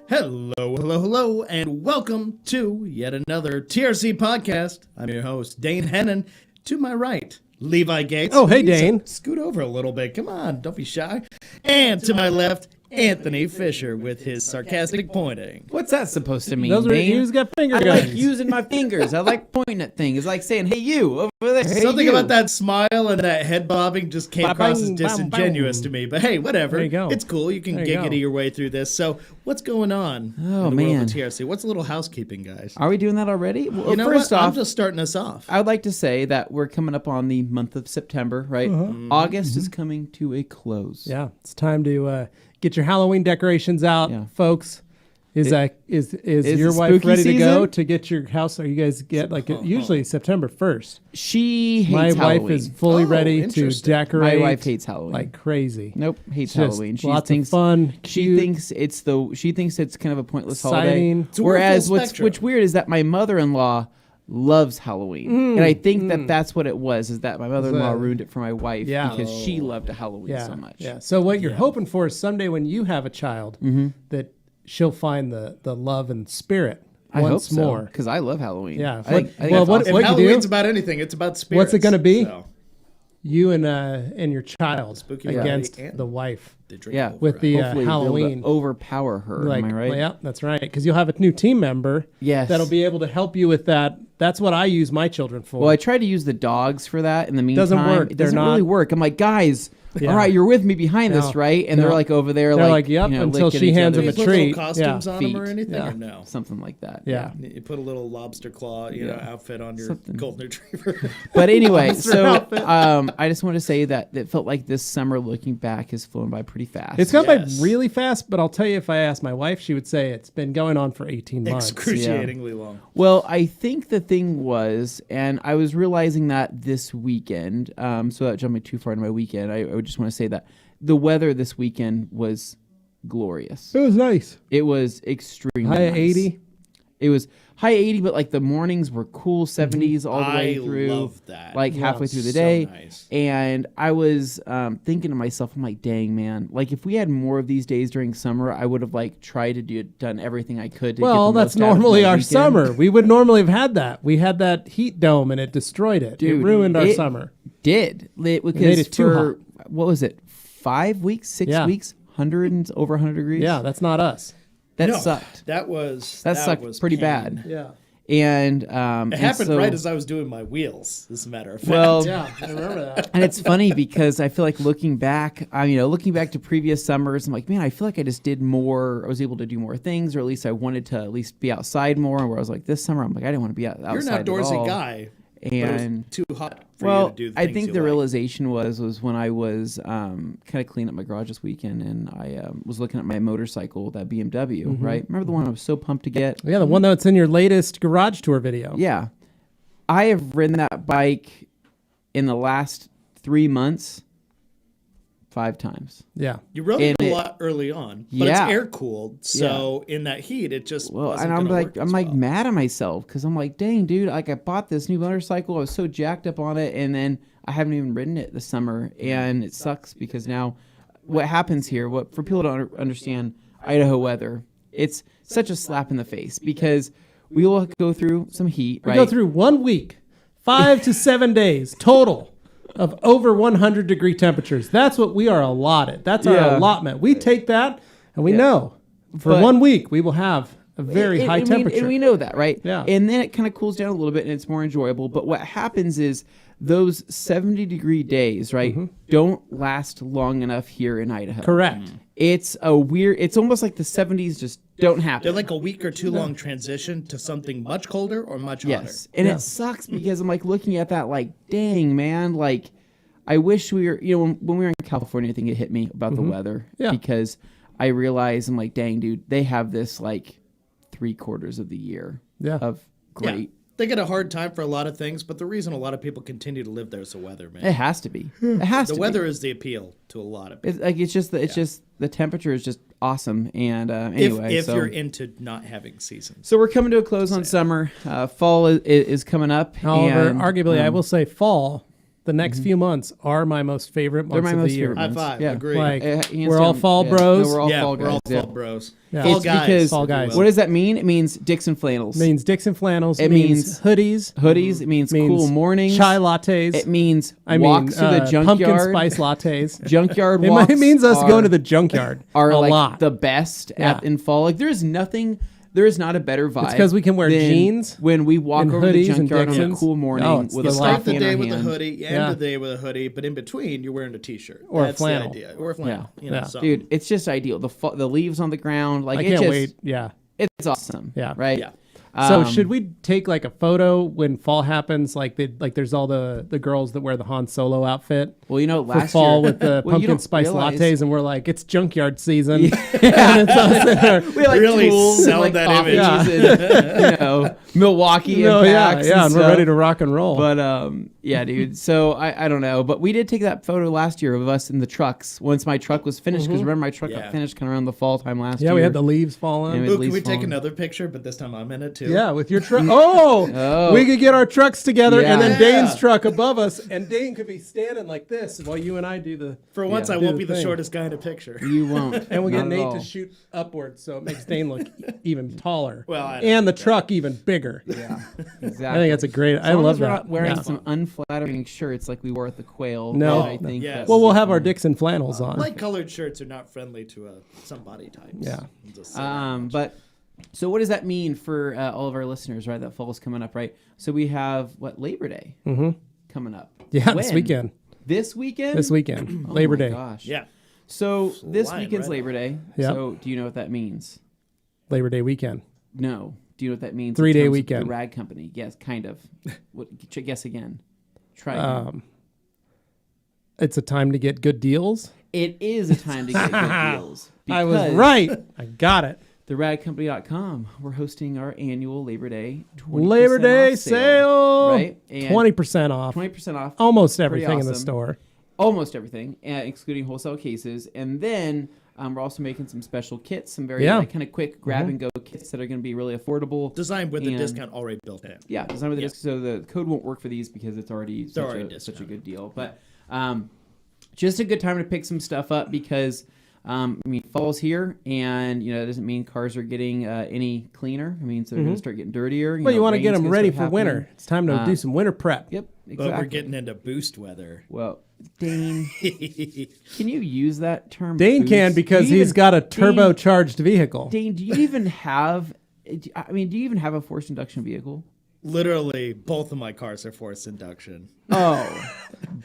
Hello, and welcome to yet another TRC podcast. I'm your host, Dane Hennon. To my right, Levi Gates. Oh, hey, Dane. Scoot over a little bit. Come on, don't be shy. And to my left, Anthony Fisher with his sarcastic pointing. What's that supposed to mean, Those are Dane? who's got finger I guns. like using my fingers. I like pointing at things. It's like saying, hey, you, over there. Hey, Something you. about that smile and that head bobbing just came across as Ba-bang, disingenuous to me. But hey, whatever. There you go. It's cool. You can There you giggity go. your way through this. So what's going on in the world man. of TRC? What's a little housekeeping, guys? Are we doing that already? Well, You know first what? off, I'm just starting us off. I would like to say that we're coming up on the month of September, right? August is coming to a close. Yeah, it's time to get your Halloween decorations out, Yeah. folks. Is your it wife spooky ready to go season? to get your house? Or you guys get usually September 1st. She hates My Halloween. wife is fully Oh, ready to interesting. decorate. My wife hates Halloween. like crazy. Nope, hates It's just Halloween. She lots thinks of fun. She cute. thinks it's kind of a pointless Exciting. holiday. It's a Whereas wonderful what's spectrum. weird is that my mother-in-law loves Halloween, and I think that's what it was. Is that my mother-in-law that- ruined it for my wife Yeah. because she loved Halloween yeah, so much. Yeah. So what you're hoping for is someday when you have a child that she'll find the love and spirit I hope once so, more. because I love Halloween. Yeah. I think Well, that's what- awesome. If you do- Halloween's about anything, it's about spirits. What's it gonna be? So. you and your child Spooky against Friday and the wife. They drink Yeah, over with it. the hopefully be able to Halloween. overpower her. Like, am I right? well, yeah, that's right. Because you'll have a new team member Yes. that'll be able to help you with that. That's what I use my children for. Well, I tried to use the dogs for that. In the meantime, Doesn't work. It They're doesn't not- really work. I'm like, guys, Yeah. all right, you're with me behind No. this, right? And No. they're like over there, They're like, like, yep, you know, until licking she each hands other's them a Put treat. little costumes on them or feet. anything, Yeah. or no? something like that. Yeah. You put a little lobster claw, outfit on your Something. golden retriever. But anyway, Lobster so outfit. I just want to say that it felt like this summer, looking back, has flown by pretty fast. It's gone Yes. by really fast, but I'll tell you, if I asked my wife, she would say it's been going on for 18 months. Excruciatingly long. Well, I think the thing was, and I was realizing that this weekend, so that jumped me too far into my weekend, I would just want to say that the weather this weekend was glorious. It was nice. It was extremely High nice. 80. It was high 80, but like the mornings were cool 70s all the way I through. love that. Like Yeah. halfway through the So day. nice. And I was thinking to myself, I'm like, dang, man. Like if we had more of these days during summer, I would have like tried to done everything I could to Well, get the that's most out of normally my our weekend. summer. We would normally have had that. We had that heat dome and it destroyed it. Dude, it ruined our it summer. Did. Because made it too for, what was it, 5 weeks, 6 Yeah. weeks, over 100 degrees? Yeah, that's not us. That No, sucked. That was That sucked was pretty pain. bad. Yeah. And It and happened so- right as I was doing my wheels, as a matter of fact. Well, Yeah, I remember that. and it's funny because I feel like looking back to previous summers, I'm like, man, I feel like I just did more. I was able to do more things, or at least I wanted to at least be outside more. Where I was like, this summer, I'm like, I didn't want to be outside. you're an outdoorsy guy, but it was And too hot for you well, to do the I things think you the like. realization was when I was kind of cleaning up my garage this weekend, and I was looking at my motorcycle, that BMW, right? Remember the one I was so pumped to get? Yeah, the one that's in your latest garage tour video. Yeah. I have ridden that bike in the last 3 months 5 times. Yeah. You rode And it a it- lot early on, but Yeah. it's air cooled, so in that heat, it just Well, wasn't and I'm gonna like, work as well. mad at myself because I'm like, dang, dude, like I bought this new motorcycle, I was so jacked up on it, and then I haven't even ridden it this summer, and it sucks because now, what happens here? What for people to understand Idaho weather? It's such a slap in the face because we will go through some heat, We right? go through 1 week, 5 to 7 days total of over 100-degree temperatures. That's what we are allotted. That's our Yeah. allotment. We take that, and we Yeah. know for But- 1 week we will have a very high temperature. And we know that, right? Yeah. And then it kind of cools down a little bit and it's more enjoyable. But what happens is those 70-degree days, right, don't last long enough here in Idaho. Correct. It's it's almost like the 70s just don't happen. They're like a week or two long transition to something much colder or much hotter. Yes. And it sucks because I'm like looking at that like, dang, man, like I wish we were, when we were in California, I think it hit me about the weather. Yeah. Because I realized, I'm like, dang, dude, they have this like 3/4 of the year of great. Yeah. They get a hard time for a lot of things, but the reason a lot of people continue to live there is the weather, man. It has to be. It has The to weather be. is the appeal to a lot of people. It's just the temperature is just awesome. And If, anyway, if so, you're into not having seasons. so we're coming to a close on summer. Fall is coming up. However, and, arguably, I will say fall, the next few months are my most favorite They're months my of most the year. favorite High months. five. Yeah. Agree. Like, Hands we're all down, fall yeah. bros. No, we're all yeah, fall we're all guys. Yeah. fall bros. Yeah. Fall It's guys. because Fall if you guys. will. what does that mean? It means Dixon flannels. Means Dixon flannels. It means means hoodies. hoodies. It means cool mornings. Chai lattes. It means I walks to the junkyard. pumpkin spice lattes. Junkyard It walks. means us are, going to the junkyard are a like lot. the best Yeah. in fall. Like there is not a better vibe. It's 'cause we can wear than jeans when we walk and over to the hoodies and junkyard on a Dixons. cool morning Oh, it's with the a life. Start coffee the in day our with a hand. hoodie, end Yeah. the day with a hoodie, but in between you're wearing a t-shirt Or a That's flannel. the idea. Or a flannel. Yeah. You know, Yeah. something. Dude, it's just ideal. The leaves on the ground, like I it can't just, wait. Yeah. It's awesome. Yeah. Right. Yeah. So should we take like a photo when fall happens? Like there's all the girls that wear the Han Solo outfit Well, for last fall year with the Well, you pumpkin don't spice realize- lattes, and we're like, it's junkyard season. And it's us in our- We had, like Really tools sell and, like, that coffees image. and, Milwaukee No, yeah, impacts yeah, and and we're stuff. ready to rock and roll. But yeah, dude. So I don't know, but we did take that photo last year of us in the trucks once my truck was finished. Because remember, my truck Yeah. got finished kind of around the fall time last year. yeah, we had the leaves falling. Yeah, Ooh, can leaves we take falling. another picture? But this time I'm in it too. Yeah, with your truck. Oh, we could get our trucks together, and then Yeah. Dane's truck above us, and Dane could be standing like this while you and I do the. For once, Yeah. I Do won't the be the thing. shortest guy in a picture. You won't. And we'll get Not at Nate all. to shoot upwards, so it makes Dane look even taller. Well, I don't and the think truck even bigger. bigger. Yeah, exactly. I think that's a great. I As long love as we're that. not wearing Yeah. some unflattering shirts like we wore at the Quail. No. I think. Yes. that's- Well, we'll have our Dixon flannels on. Light colored shirts are not friendly to some body types. Yeah. I'll just say that much. But so what does that mean for all of our listeners? Right, that fall's coming up. Right, so we have Labor Day coming up. Yeah, When? this weekend. This weekend. This weekend, Oh Labor my Day. Gosh. Yeah. So this Flying weekend's right Labor Day. Yep. So do you know what that means? Labor Day weekend. No. Do you know what that means? 3 in day terms of weekend. The rag company. Yes, kind of. What? Guess again. Try. Again. It's a time to get good deals. It is a time to get good deals. I was because right. I got it. TheRagCompany.com. We're hosting our annual Labor Day 20% Labor Day off sale. Right? And 20% off. 20% off. Almost Pretty everything in the awesome. store. Almost everything, excluding wholesale cases. And then we're also making some special kits, some very Yeah. kind of quick grab-and-go kits that are going to be really affordable. Designed with the And- discount already built in. Yeah, designed with the disc, so the code won't work for these because it's already such already a discounted. good deal. But just a good time to pick some stuff up because fall's here, and it doesn't mean cars are getting any cleaner. I mean, so they're going to start getting dirtier. Well, you want to get rain's them gonna ready start for winter. happening. It's time to do some winter prep. Yep, exactly. But we're getting into boost weather. Well, Dane, can you use that term? Dane boost? can because Do you he's even- got a Dane- turbocharged vehicle. Dane, do you even have? I mean, do you even have a forced induction vehicle? Literally, both of my cars are forced induction. Oh,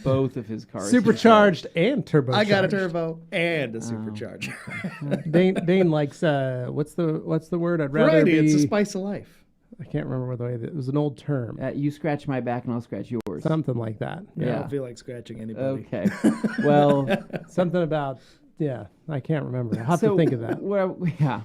both of his cars. Supercharged and turbocharged. I got a turbo and a supercharger. Dane likes what's the word? I'd rather Variety, be. it's the spice of life. I can't remember what the way it was an old term. You scratch my back and I'll scratch yours. Something like that. I Yeah. don't feel like scratching anybody. Okay. Well, Something about I can't remember. I'll have to think of that.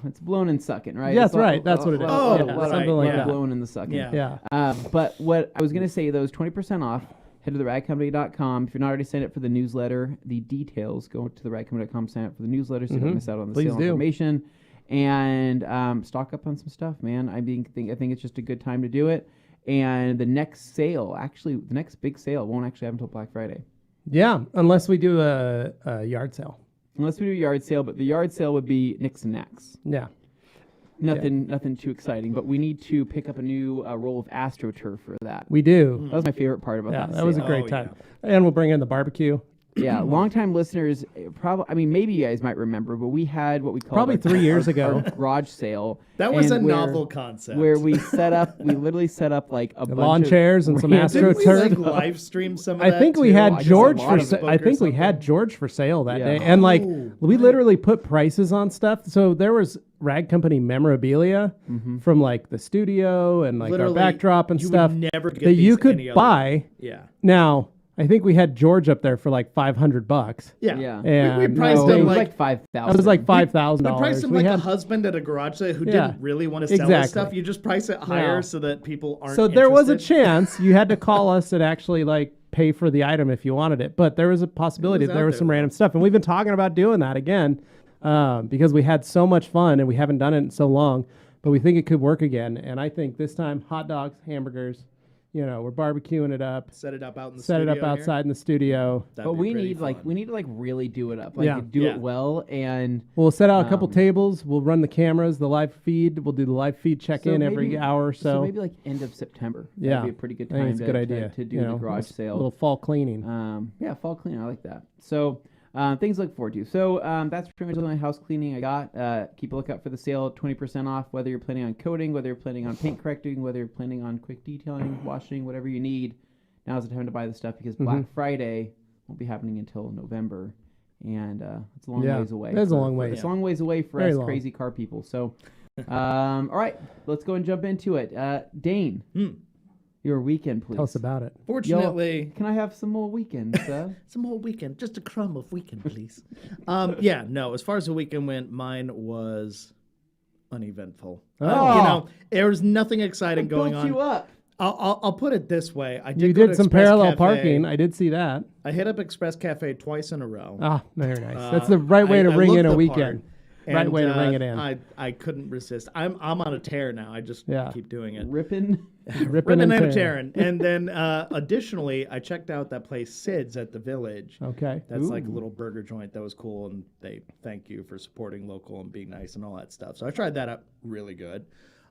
It's blown and sucking, right? Yeah, It's that's right. That's what it is. Oh, Yeah, right, something like yeah. that. Blown and the sucking. Yeah. Yeah. But what I was going to say, those 20% off, head to theragcompany.com. If you're not already signed up for the newsletter, the details, go to theragcompany.com, sign up for the newsletter so you don't miss out on the Please sale do. information. And stock up on some stuff, man. I think it's just a good time to do it. And the next sale, actually, the next big sale won't actually happen until Black Friday. Yeah, unless we do a yard sale. Unless we do a yard sale, but the yard sale would be Nix and Nax. Yeah. Nothing too exciting, but we need to pick up a new roll of AstroTurf for that. We do. That was my favorite part about Yeah, that. that was a sale. great Oh, time. And we'll bring in the barbecue. Yeah, longtime listeners, probably. I mean, maybe you guys might remember, but we had what we called Probably 3 years ago. our garage sale. That was and a where- novel concept. Where we literally set up like a bunch Lawn of chairs and some random- Didn't we AstroTurf. live stream some of I that think we too? had I guess George a lot for. of Facebook I or think we something? had George for sale that Yeah. day, and like Oh, we literally put prices on stuff. So there was Rag Company memorabilia from like the studio and like Literally, our backdrop and you would stuff never get that you these could any other buy. Yeah. Now I think we had George up there for like $500. Yeah. Yeah. And we priced No, him it was like like 5,000. That was like $5,000. we priced him like a husband at a garage sale who Yeah. didn't really want to sell his Exactly. stuff. You just price it higher No. so that people aren't. So there was a interested. chance you had to call us and actually like pay for the item if you wanted it, but there was a possibility It was that there out was some there. random stuff, and we've been talking about doing that again because we had so much fun and we haven't done it in so long, but we think it could work again. And I think this time hot dogs, hamburgers, we're barbecuing it up, Set it up out in the set it studio up outside in the studio. That'd But be we pretty need fun. to really do it up. Like Yeah. do Yeah. it well and We'll set out a couple tables. We'll run the cameras, the live feed. We'll do the live feed check-in every maybe- hour or so. maybe like end of September. Yeah. That'd be a pretty good I think time it's a good idea to do the garage sale. A little fall cleaning. Yeah, fall cleaning. I like that. So things to look forward to. So that's pretty much the only house cleaning I got. Keep a lookout for the sale, 20% off, whether you're planning on coating, whether you're planning on paint correcting, whether you're planning on quick detailing, washing, whatever you need. Now's the time to buy the stuff because Black Friday won't be happening until November. And it's a long Yeah, ways away. it is a long ways. It's a long ways away for Very us long. crazy car people. So, all right, let's go and jump into it. Dane, your weekend, please. Tell us about it. Fortunately, Can I have some more weekends, some whole weekend, just a crumb of weekend, please. As far as the weekend went, mine was uneventful. There was nothing exciting going Built on. you up. I'll put it this way. I You go to did some Express parallel Cafe. parking. I did see that. I hit up Express Cafe twice in a row. Ah, very nice. That's the right way to ring looked in a the weekend. part, Right and, way to ring it in. I couldn't resist. I'm on a tear now. I just keep doing it. Ripping. Ripping And and tearing. And then additionally, I checked out that place Sid's at the Village. Okay. That's like a little burger joint that was cool, and they thank you for supporting local and being nice and all that stuff. So I tried that out, really good.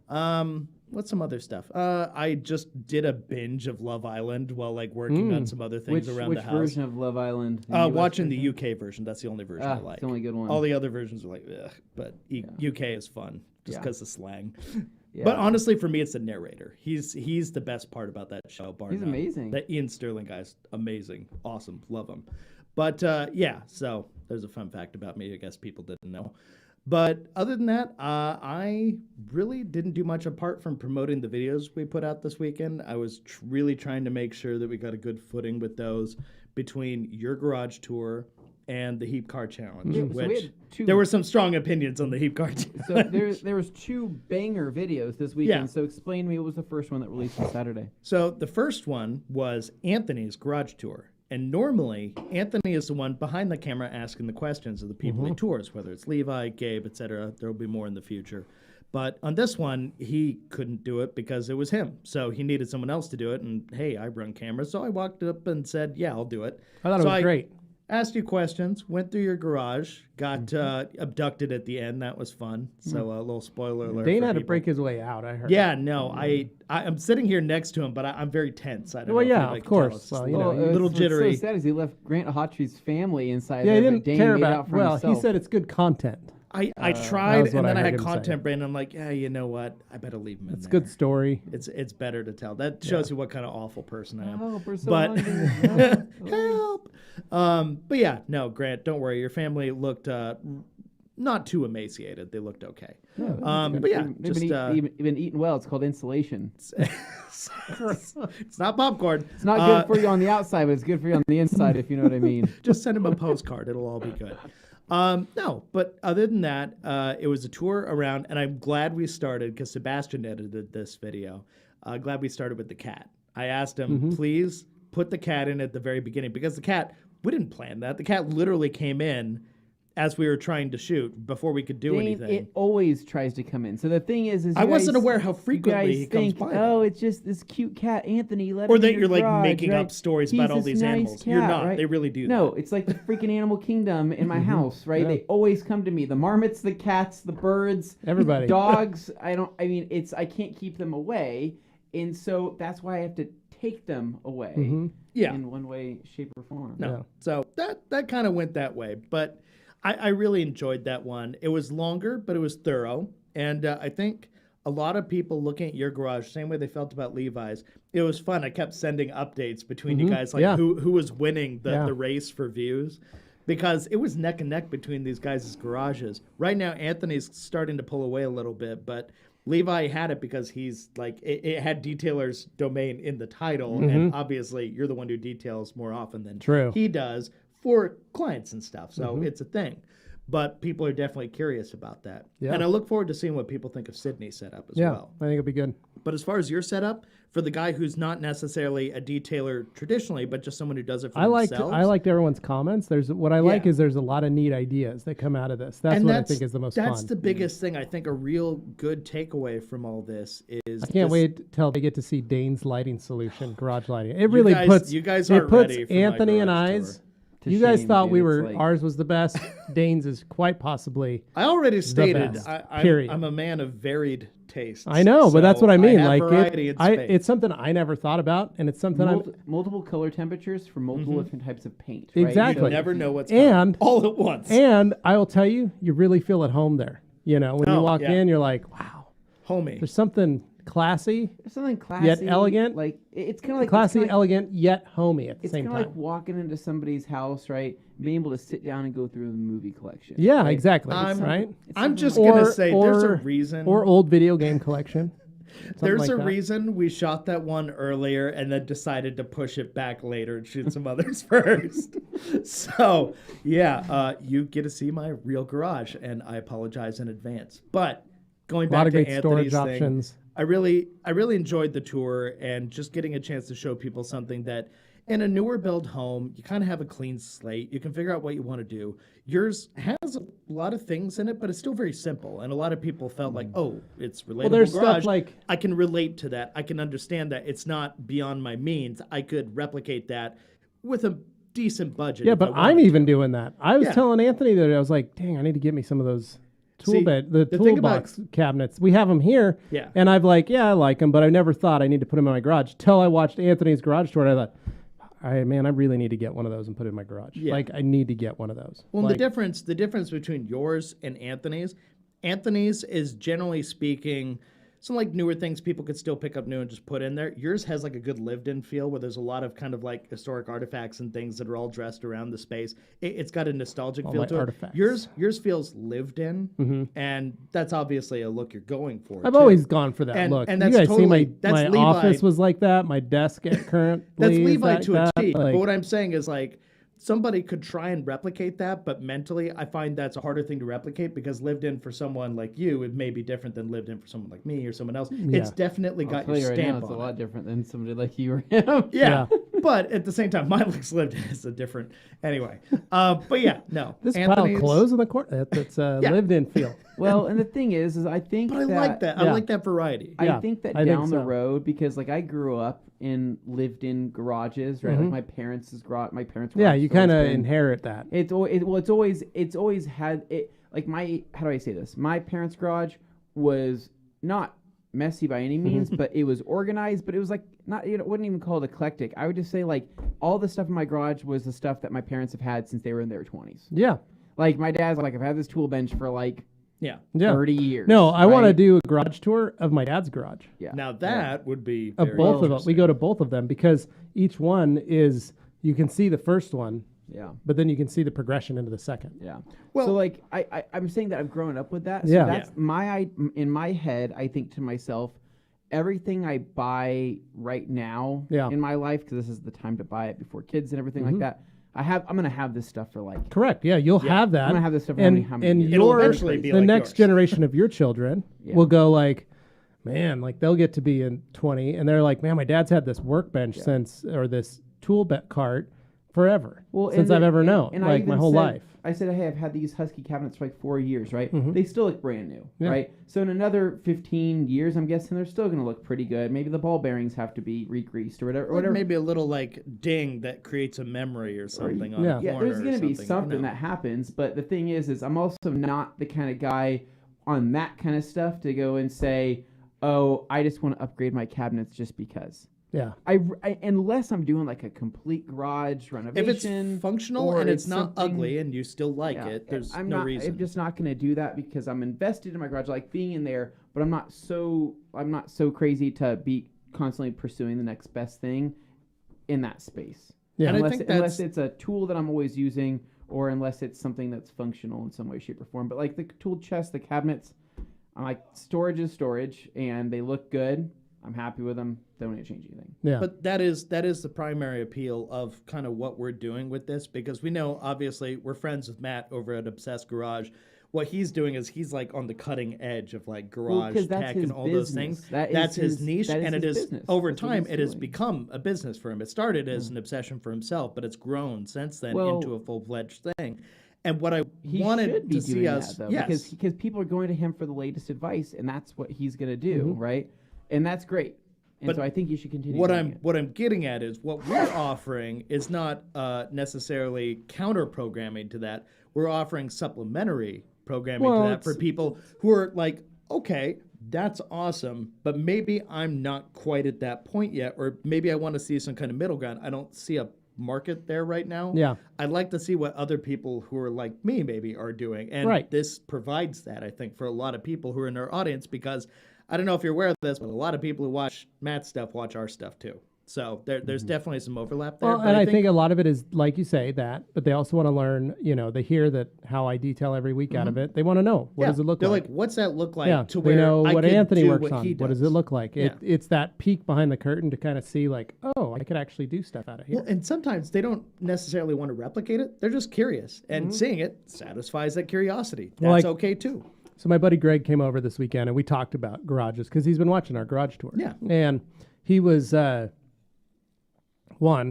What's some other stuff? I just did a binge of Love Island while like working on some other things around the house. Which version of Love Island? Watching the UK version. That's the only version I like. It's the only good one. All the other versions are like, ugh. But UK is fun just because of slang. Yeah. But honestly, for me, it's the narrator. He's the best part about that show. Bar He's none. amazing. That Ian Sterling guy's amazing, awesome, love him. But so there's a fun fact about me. I guess people didn't know. But other than that, I really didn't do much apart from promoting the videos we put out this weekend. I was really trying to make sure that we got a good footing with those between your garage tour and the Heap Car Challenge, which there were some strong opinions on the Heap Car Challenge. So there was 2 banger videos this weekend. Yeah. So explain to me what was the first one that released on Saturday. So the first one was Anthony's garage tour. And normally, Anthony is the one behind the camera asking the questions of the people he tours, whether it's Levi, Gabe, etc. There will be more in the future. But on this one, he couldn't do it because it was him. So he needed someone else to do it. And, hey, I run cameras. So I walked up and said, yeah, I'll do it. I thought it was great. Asked you questions, went through your garage, got abducted at the end. That was fun. So a little spoiler alert. Dane had to break his way out, I heard. Yeah, no, I'm sitting here next to him, but I'm very tense. I don't know if of course. Well, a little jittery. What's so sad is he left Grant Hawtree's family inside. Yeah, there, he didn't Dane care made about. out for Well, himself. he said it's good content. I tried, and then I had him content say. brain. I'm like, yeah, you know what? I better leave him in It's there. good story. It's better to tell. That shows you what kind of awful person I am. Oh, we're so But hungry. help. But yeah, no, Grant, don't worry. Your family looked not too emaciated. They looked okay. But yeah, They've been eating well. It's called insulation. It's not popcorn. It's not good for you on the outside, but it's good for you on the inside, if you know what I mean. Just send him a postcard. It'll all be good. No, but other than that, it was a tour around, and I'm glad we started because Sebastian edited this video. Glad we started with the cat. I asked him, please put the cat in at the very beginning because the cat, we didn't plan that. The cat literally came in as we were trying to shoot before we could do Dane, anything. It always tries to come in. So the thing is I wasn't aware how frequently he comes think, by. Oh, it's just this cute cat, Anthony. Let Or him that in you're your like garage, making right? up stories He's about all this these nice animals. Cat, You're not. right? They really do No, that. it's like the freaking animal kingdom in my house, right? They always come to me. The marmots, the cats, the birds, Everybody. dogs. I can't keep them away, and so that's why I have to take them away. Yeah. In one way, shape, or form. No. Yeah. So that kind of went that way. But I really enjoyed that one. It was longer, but it was thorough. And I think a lot of people looking at your garage, same way they felt about Levi's, it was fun. I kept sending updates between you guys, like who was winning the race for views. Because it was neck and neck between these guys' garages. Right now, Anthony's starting to pull away a little bit, but Levi had it because he's like, it had detailer's domain in the title. And obviously, you're the one who details more often than he does for clients and stuff. So it's a thing. But people are definitely curious about that. Yeah. And I look forward to seeing what people think of Sydney's setup as well. I think it'll be good. But as far as your setup, for the guy who's not necessarily a detailer traditionally, but just someone who does it for themselves. I liked everyone's comments. There's what I like is there's a lot of neat ideas that come out of this. That's what I think is the most fun. That's the biggest thing. I think a real good takeaway from all this is I can't wait till they get to see Dane's lighting solution, garage lighting. It really puts Anthony and I's. You guys thought ours was the best. Dane's is quite possibly. I already stated period. I'm a man of varied tastes. I know, but that's what I mean. Like it's something I never thought about, and it's something multiple color temperatures for multiple different types of paint. Right? Exactly. You never know what's coming all at once. And I will tell you, you really feel at home there. You know, when you walk in, you're like, wow, homey. There's something classy. There's something classy yet elegant. Like it's kind of like classy, elegant, yet homey at the same time. It's kind of like walking into somebody's house, right? Being able to sit down and go through the movie collection. Yeah, right? exactly. I'm just gonna say there's a reason. Or old video game collection. There's a reason we shot that one earlier and then decided to push it back later and shoot some others first. So you get to see my real garage, and I apologize in advance. But going back to Anthony's thing, options. I really enjoyed the tour and just getting a chance to show people something that in a newer build home, you kind of have a clean slate. You can figure out what you want to do. Yours has a lot of things in it, but it's still very simple. And a lot of people felt like, oh, it's relatable. Well, there's garage. Stuff like I can relate to that. I can understand that. It's not beyond my means. I could replicate that with a decent budget. Yeah, but I'm even doing that. I was telling Anthony that I was like, dang, I need to get me some of those the thing about- toolbox cabinets. We have them here. Yeah. And I like them, but I never thought I need to put them in my garage till I watched Anthony's garage tour. And I thought, I really need to get one of those and put it in my garage. Yeah. Like, I need to get one of those. Well, like, the difference between yours and Anthony's is generally speaking some like newer things people could still pick up new and just put in there. Yours has like a good lived-in feel where there's a lot of kind of like historic artifacts and things that are all dressed around the space. It's got a nostalgic feel my to artifacts. it. Yours feels lived in, and that's obviously a look you're going for. I've too. always gone for that And- look. and you that's guys totally- see that's my Levi. office was like that. My desk at current. That's Levi like to that. a T. Like, But what I'm saying is like somebody could try and replicate that, but mentally I find that's a harder thing to replicate because lived in for someone like you, it may be different than lived in for someone like me or someone else. It's definitely got your I'll tell you right now, stamp it's a on lot it. different than somebody like you or him. Yeah. But at the same time, mine looks lived in. It's a different. Anyway. But yeah, no. this pile Anthony's- of clothes in the corner, that's a lived-in feel. Well, and the thing is I think But I like that. I Yeah. like that variety. I Yeah, think that I think down the so. road, because like I grew up in lived-in garages, right? Like my parents' garage, Yeah, you kind of inherit. inherit that. It's always had it. Like how do I say this? My parents' garage was not messy by any means, but it was organized. But it was like not, wouldn't even call it eclectic. I would just say like all the stuff in my garage was the stuff that my parents have had since they were in their 20s. Yeah. Like my dad's like, I've had this tool bench for like Yeah. 30 years. No, I want to right? do a garage tour of my dad's garage. Yeah. Now that would be Of very both of them. We interesting. go to both of them because each one is, you can see the first one, Yeah. but then you can see the progression into the second. Yeah. Well- so like I'm saying that I've grown up with that. So Yeah. that's in my head. I think to myself, everything I buy right now in my life, because this is the time to buy it before kids and everything like that. I'm gonna have this stuff for like. Correct. Yeah, you'll have that. I'm gonna have this stuff for and how many and years. It'll your eventually be the like next yours. generation of your children Yeah. will go like, man, like they'll get to be in 20 and they're like, man, my dad's had this workbench since or this cart forever since I've ever known, and I like my even whole said- life. I said, hey, I've had these Husky cabinets for like 4 years, right? They still look brand new, right? So in another 15 years, I'm guessing they're still going to look pretty good. Maybe the ball bearings have to be re-greased or whatever. Or maybe a little like ding that creates a memory or something on Yeah. the Yeah, corner. there's going to be something, something that happens, but the thing is I'm also not the kind of guy on that kind of stuff to go and say, oh, I just want to upgrade my cabinets just because. Yeah. I unless I'm doing like a complete garage If renovation, it's functional or and it's not something- ugly and you still like yeah, it, there's I'm no not, reason. I'm just not going to do that because I'm invested in my garage, I like being in there, but I'm not so crazy to be constantly pursuing the next best thing in that space. Yeah. And I Unless, think unless that's- it's a tool that I'm always using, or unless it's something that's functional in some way, shape, or form. But like the tool chest, the cabinets, I'm like, storage is storage, and they look good. I'm happy with them. Don't need to change anything. Yeah. But that is the primary appeal of kind of what we're doing with this, because we know obviously we're friends with Matt over at Obsessed Garage. What he's doing is he's like on the cutting edge of like garage 'cause that's tech his and all those business. things. That is That's his his- niche, that is and it his is business. over That's what time he's it has doing. become a business for him. It started as an obsession for himself, but it's grown since then Well, into a full-fledged thing. And what I He wanted should be to see doing us, that, though, yes, because people are going to him for the latest advice, and that's what he's going to do, right? And that's great. And But so I think you should continue. what doing I'm it. getting at is what we're offering is not necessarily counter programming to that. We're offering supplementary programming Well, to that for people who are like, okay, that's awesome, but maybe I'm not quite at that point yet, or maybe I want to see some kind of middle ground. I don't see a market there right now. Yeah. I'd like to see what other people who are like me maybe are doing, and Right. this provides that, I think, for a lot of people who are in our audience, because I don't know if you're aware of this, but a lot of people who watch Matt's stuff watch our stuff too. So there's definitely some overlap there. Well, but and I think a lot of it is, like you say, that, but they also want to learn, they hear that how I detail every week out of it. They want to know, what does it look they're like? like, what's that look like? Yeah, to they where know I what could Anthony do works what on. he What does does. it look like? Yeah. It's that peek behind the curtain to kind of see like, oh, I could actually do stuff out of here. Well, and sometimes they don't necessarily want to replicate it. They're just curious, and seeing it satisfies that curiosity. That's Well, like- okay too. So my buddy Greg came over this weekend and we talked about garages because he's been watching our garage tour. Yeah. And he was,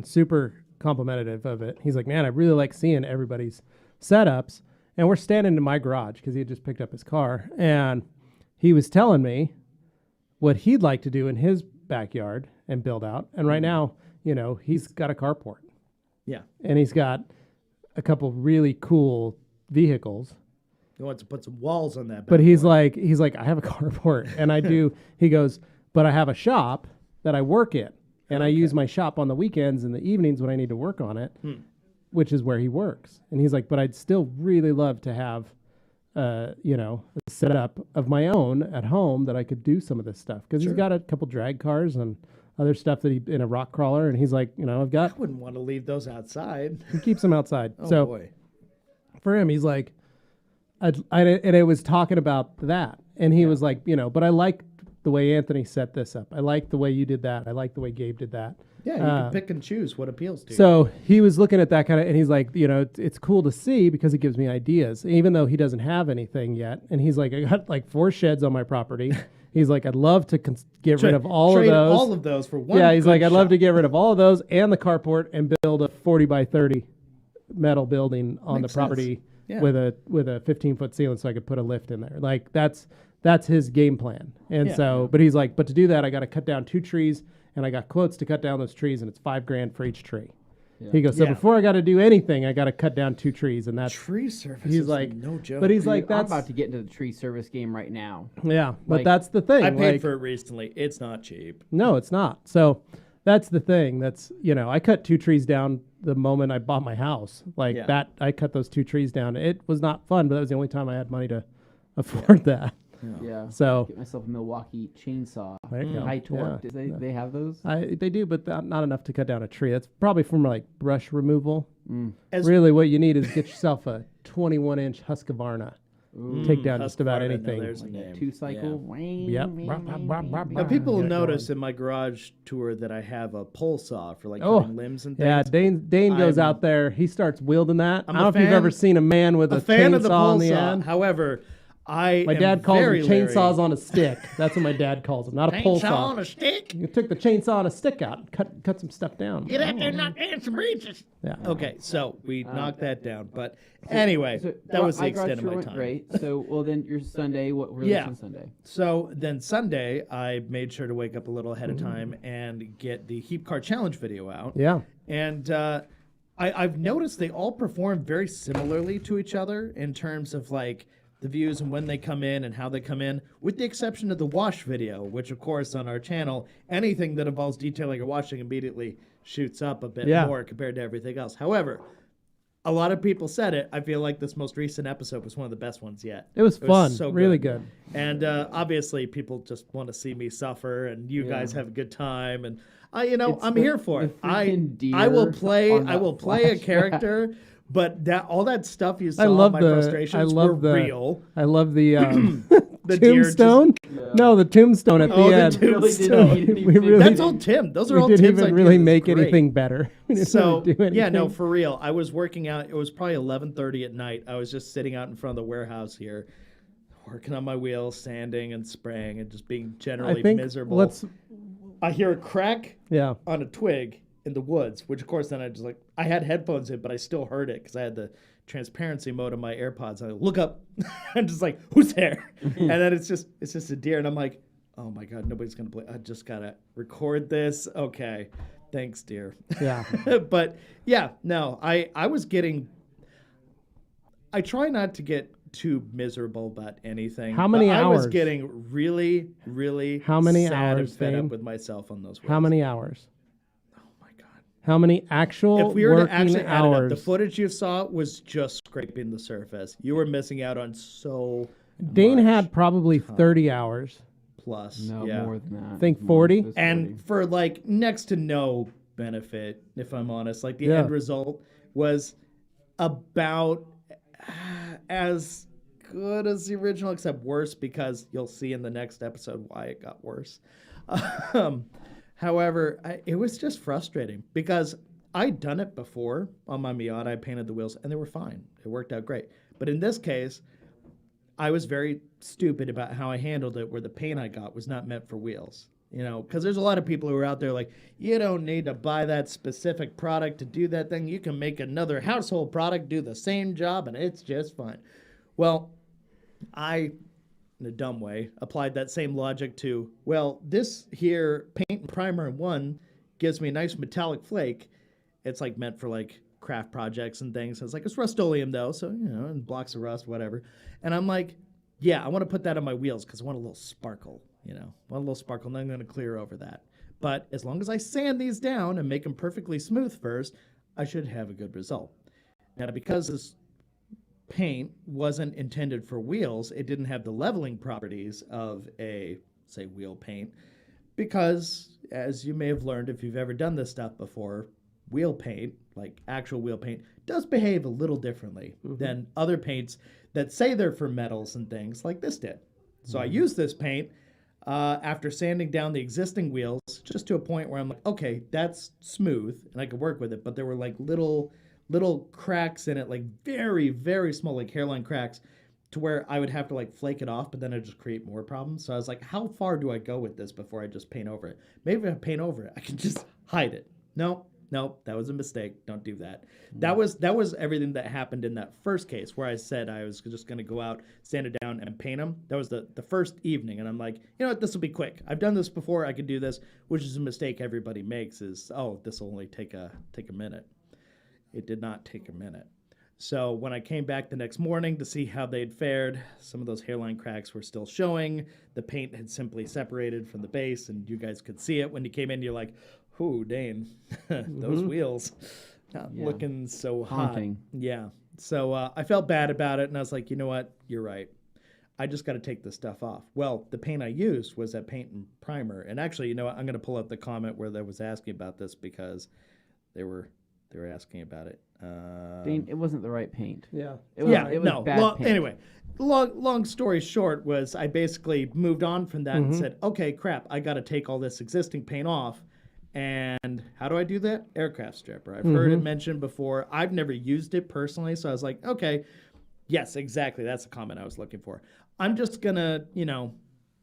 super complimentary of it. He's like, man, I really like seeing everybody's setups. And we're standing in my garage because he had just picked up his car. And he was telling me what he'd like to do in his backyard and build out. And right now, he's got a carport Yeah. and he's got a couple really cool vehicles. He wants to put some walls on that. But bad he's boy. like, I have a carport, and I do. He goes, but I have a shop that I work in, and I use my shop on the weekends and the evenings when I need to work on it, which is where he works. And he's like, but I'd still really love to have, a setup of my own at home that I could do some of this stuff, because he's got a couple drag cars and other stuff that he in a rock crawler, and he's like, I've got. I wouldn't want to leave those outside. He keeps them outside. Oh so boy. for him, he's like, and it was talking about that, and he was like, but I like the way Anthony set this up. I like the way you did that. I like the way Gabe did that. Yeah, you can pick and choose what appeals to you. So he was looking at that kind of, and he's like, it's cool to see because it gives me ideas, even though he doesn't have anything yet. And he's like, I got like 4 sheds on my property. He's like, I'd love to get rid of all of those. All of those for one. Yeah, he's good like, I'd love shot. to get rid of all of those and the carport and build a 40 by 30 metal building on Makes the property sense. Yeah. with a 15-foot ceiling, so I could put a lift in there. Like that's his game plan. And Yeah. but he's like, but to do that, I got to cut down 2 trees, and I got quotes to cut down those trees, and it's $5,000 for each tree. Yeah. He goes, so Yeah. before I got to do anything, I got to cut down 2 trees, and that's Tree service. he's is like, no joke. but he's Dude, like, I'm that's about to get into the tree service game right now. yeah, but like, that's the thing. I paid like, for it recently. It's not cheap. No, it's not. So that's the thing. That's, I cut 2 trees down the moment I bought my house. Like Yeah. that, I cut those 2 trees down. It was not fun, but that was the only time I had money to afford that. Yeah. So Get myself a Milwaukee chainsaw. there you go. High torque. Yeah. Do they have those? They do, but not enough to cut down a tree. That's probably from like brush removal. As- Really, what you need is get yourself a 21-inch Husqvarna. Take down just about Husqvarna, now anything. there's a name. 2-cycle. Yep. Now, people will Get it notice in my garage tour that I have a pole saw for like Oh, cutting limbs and things. Yeah, Dane goes I'm- out there. He starts wielding that. I'm I don't know a if you've fan- ever seen a man with a fan of the chainsaw pole on the saw. end. However, I My am dad calls them very leery. chainsaws on a stick. That's what my dad calls them, not a pole Chainsaw saw. on a stick. You took the chainsaw on a stick out and cut some stuff down. Get out there and knock down some branches. Yeah. Okay, so we knocked that down. But anyway, that was the I extent of sure my went time. great. So, well, then your Sunday, what were Yeah. on Sunday? So then Sunday, I made sure to wake up a little ahead of time and get the Heap Car Challenge video out. Yeah. And I've noticed they all perform very similarly to each other in terms of like the views and when they come in and how they come in, with the exception of the wash video, which of course on our channel, anything that involves detailing or washing immediately shoots up a bit Yeah. more compared to everything else. However, a lot of people said it. I feel like this most recent episode was one of the best ones yet. It was fun. so really good. And obviously, people just want to see me suffer, and you guys have a good time. And I'm the- here for the it. I freaking will deer play. on I that will play a flashback. character. But all that stuff you saw, I love my the. frustrations I love were the. real. I love the. The deer just- tombstone. No, the tombstone at Oh, the the end. tombstone. You didn't We even- really That's all Tim. Those are we all didn't Tim's even really ideas. make Great. anything better. We didn't So really do yeah, no, anything. for real. I was working out. It was probably 11:30 at night. I was just sitting out in front of the warehouse here, working on my wheels, sanding and spraying, and just being generally I think miserable. let's. I hear a crack Yeah. on a twig in the woods, which of course then I had headphones in, but I still heard it because I had the transparency mode on my AirPods. I look up, I'm just like, who's there? And then it's just a deer, and I'm like, oh my god, nobody's gonna play. I just gotta record this. Okay, thanks, dear. Yeah. But yeah, no, I was getting. I try not to get too miserable about anything. How many but I was hours? getting really, really How many sad hours, and fed Dane? up with myself on those. How wheels. many hours? Oh my god. How many actual If we were to working actually add it up, hours? the footage you saw was just scraping the surface. You were missing out on so Dane much had probably 30 hours. plus. No, yeah. more than that. I think More, 40? it was And for like next to no benefit, if I'm honest. Like the Yeah. end result was about as good as the original, except worse, because you'll see in the next episode why it got worse. However, it was just frustrating because I'd done it before on my Miata. I painted the wheels and they were fine. It worked out great. But in this case, I was very stupid about how I handled it, where the paint I got was not meant for wheels. Because there's a lot of people who are out there like, you don't need to buy that specific product to do that thing. You can make another household product do the same job, and it's just fine. Well, I, in a dumb way, applied that same logic to, well, this here paint and primer in one gives me a nice metallic flake. It's like meant for like craft projects and things. I was like, it's Rust-Oleum though, so and blocks of rust, whatever. And I'm like, yeah, I want to put that on my wheels because I want a little sparkle, want a little sparkle, and then I'm going to clear over that. But as long as I sand these down and make them perfectly smooth first, I should have a good result. Now, because this paint wasn't intended for wheels, it didn't have the leveling properties of a, say, wheel paint, because as you may have learned if you've ever done this stuff before, wheel paint, like actual wheel paint, does behave a little differently than other paints that say they're for metals and things like this did. So I used this paint after sanding down the existing wheels just to a point where I'm like, okay, that's smooth and I could work with it, but there were like little cracks in it, like very, very small, like hairline cracks, to where I would have to like flake it off, but then it'd just create more problems. So I was like, how far do I go with this before I just paint over it? Maybe if I paint over it, I can just hide it. No, that was a mistake. Don't do that. That was everything that happened in that first case where I said I was just going to go out, sand it down, and paint them. That was the first evening, and I'm like, you know what, this will be quick. I've done this before. I could do this, which is a mistake everybody makes is, oh, this will only take a minute. It did not take a minute. So when I came back the next morning to see how they'd fared, some of those hairline cracks were still showing. The paint had simply separated from the base, and you guys could see it when you came in. You're like, "Ooh, Dane, those wheels not looking so haunting." Hot." Yeah. So I felt bad about it, and I was like, you know what? You're right. I just got to take this stuff off. Well, the paint I used was that paint and primer. And actually, you know what? I'm going to pull up the comment where they was asking about this because they were asking about it. Dane, it wasn't the right paint. Yeah. It was bad paint. Anyway, long story short was I basically moved on from that and said, okay, crap, I got to take all this existing paint off. And how do I do that? Aircraft stripper. I've heard it mentioned before. I've never used it personally, so I was like, okay, yes, exactly. That's the comment I was looking for. I'm just going to,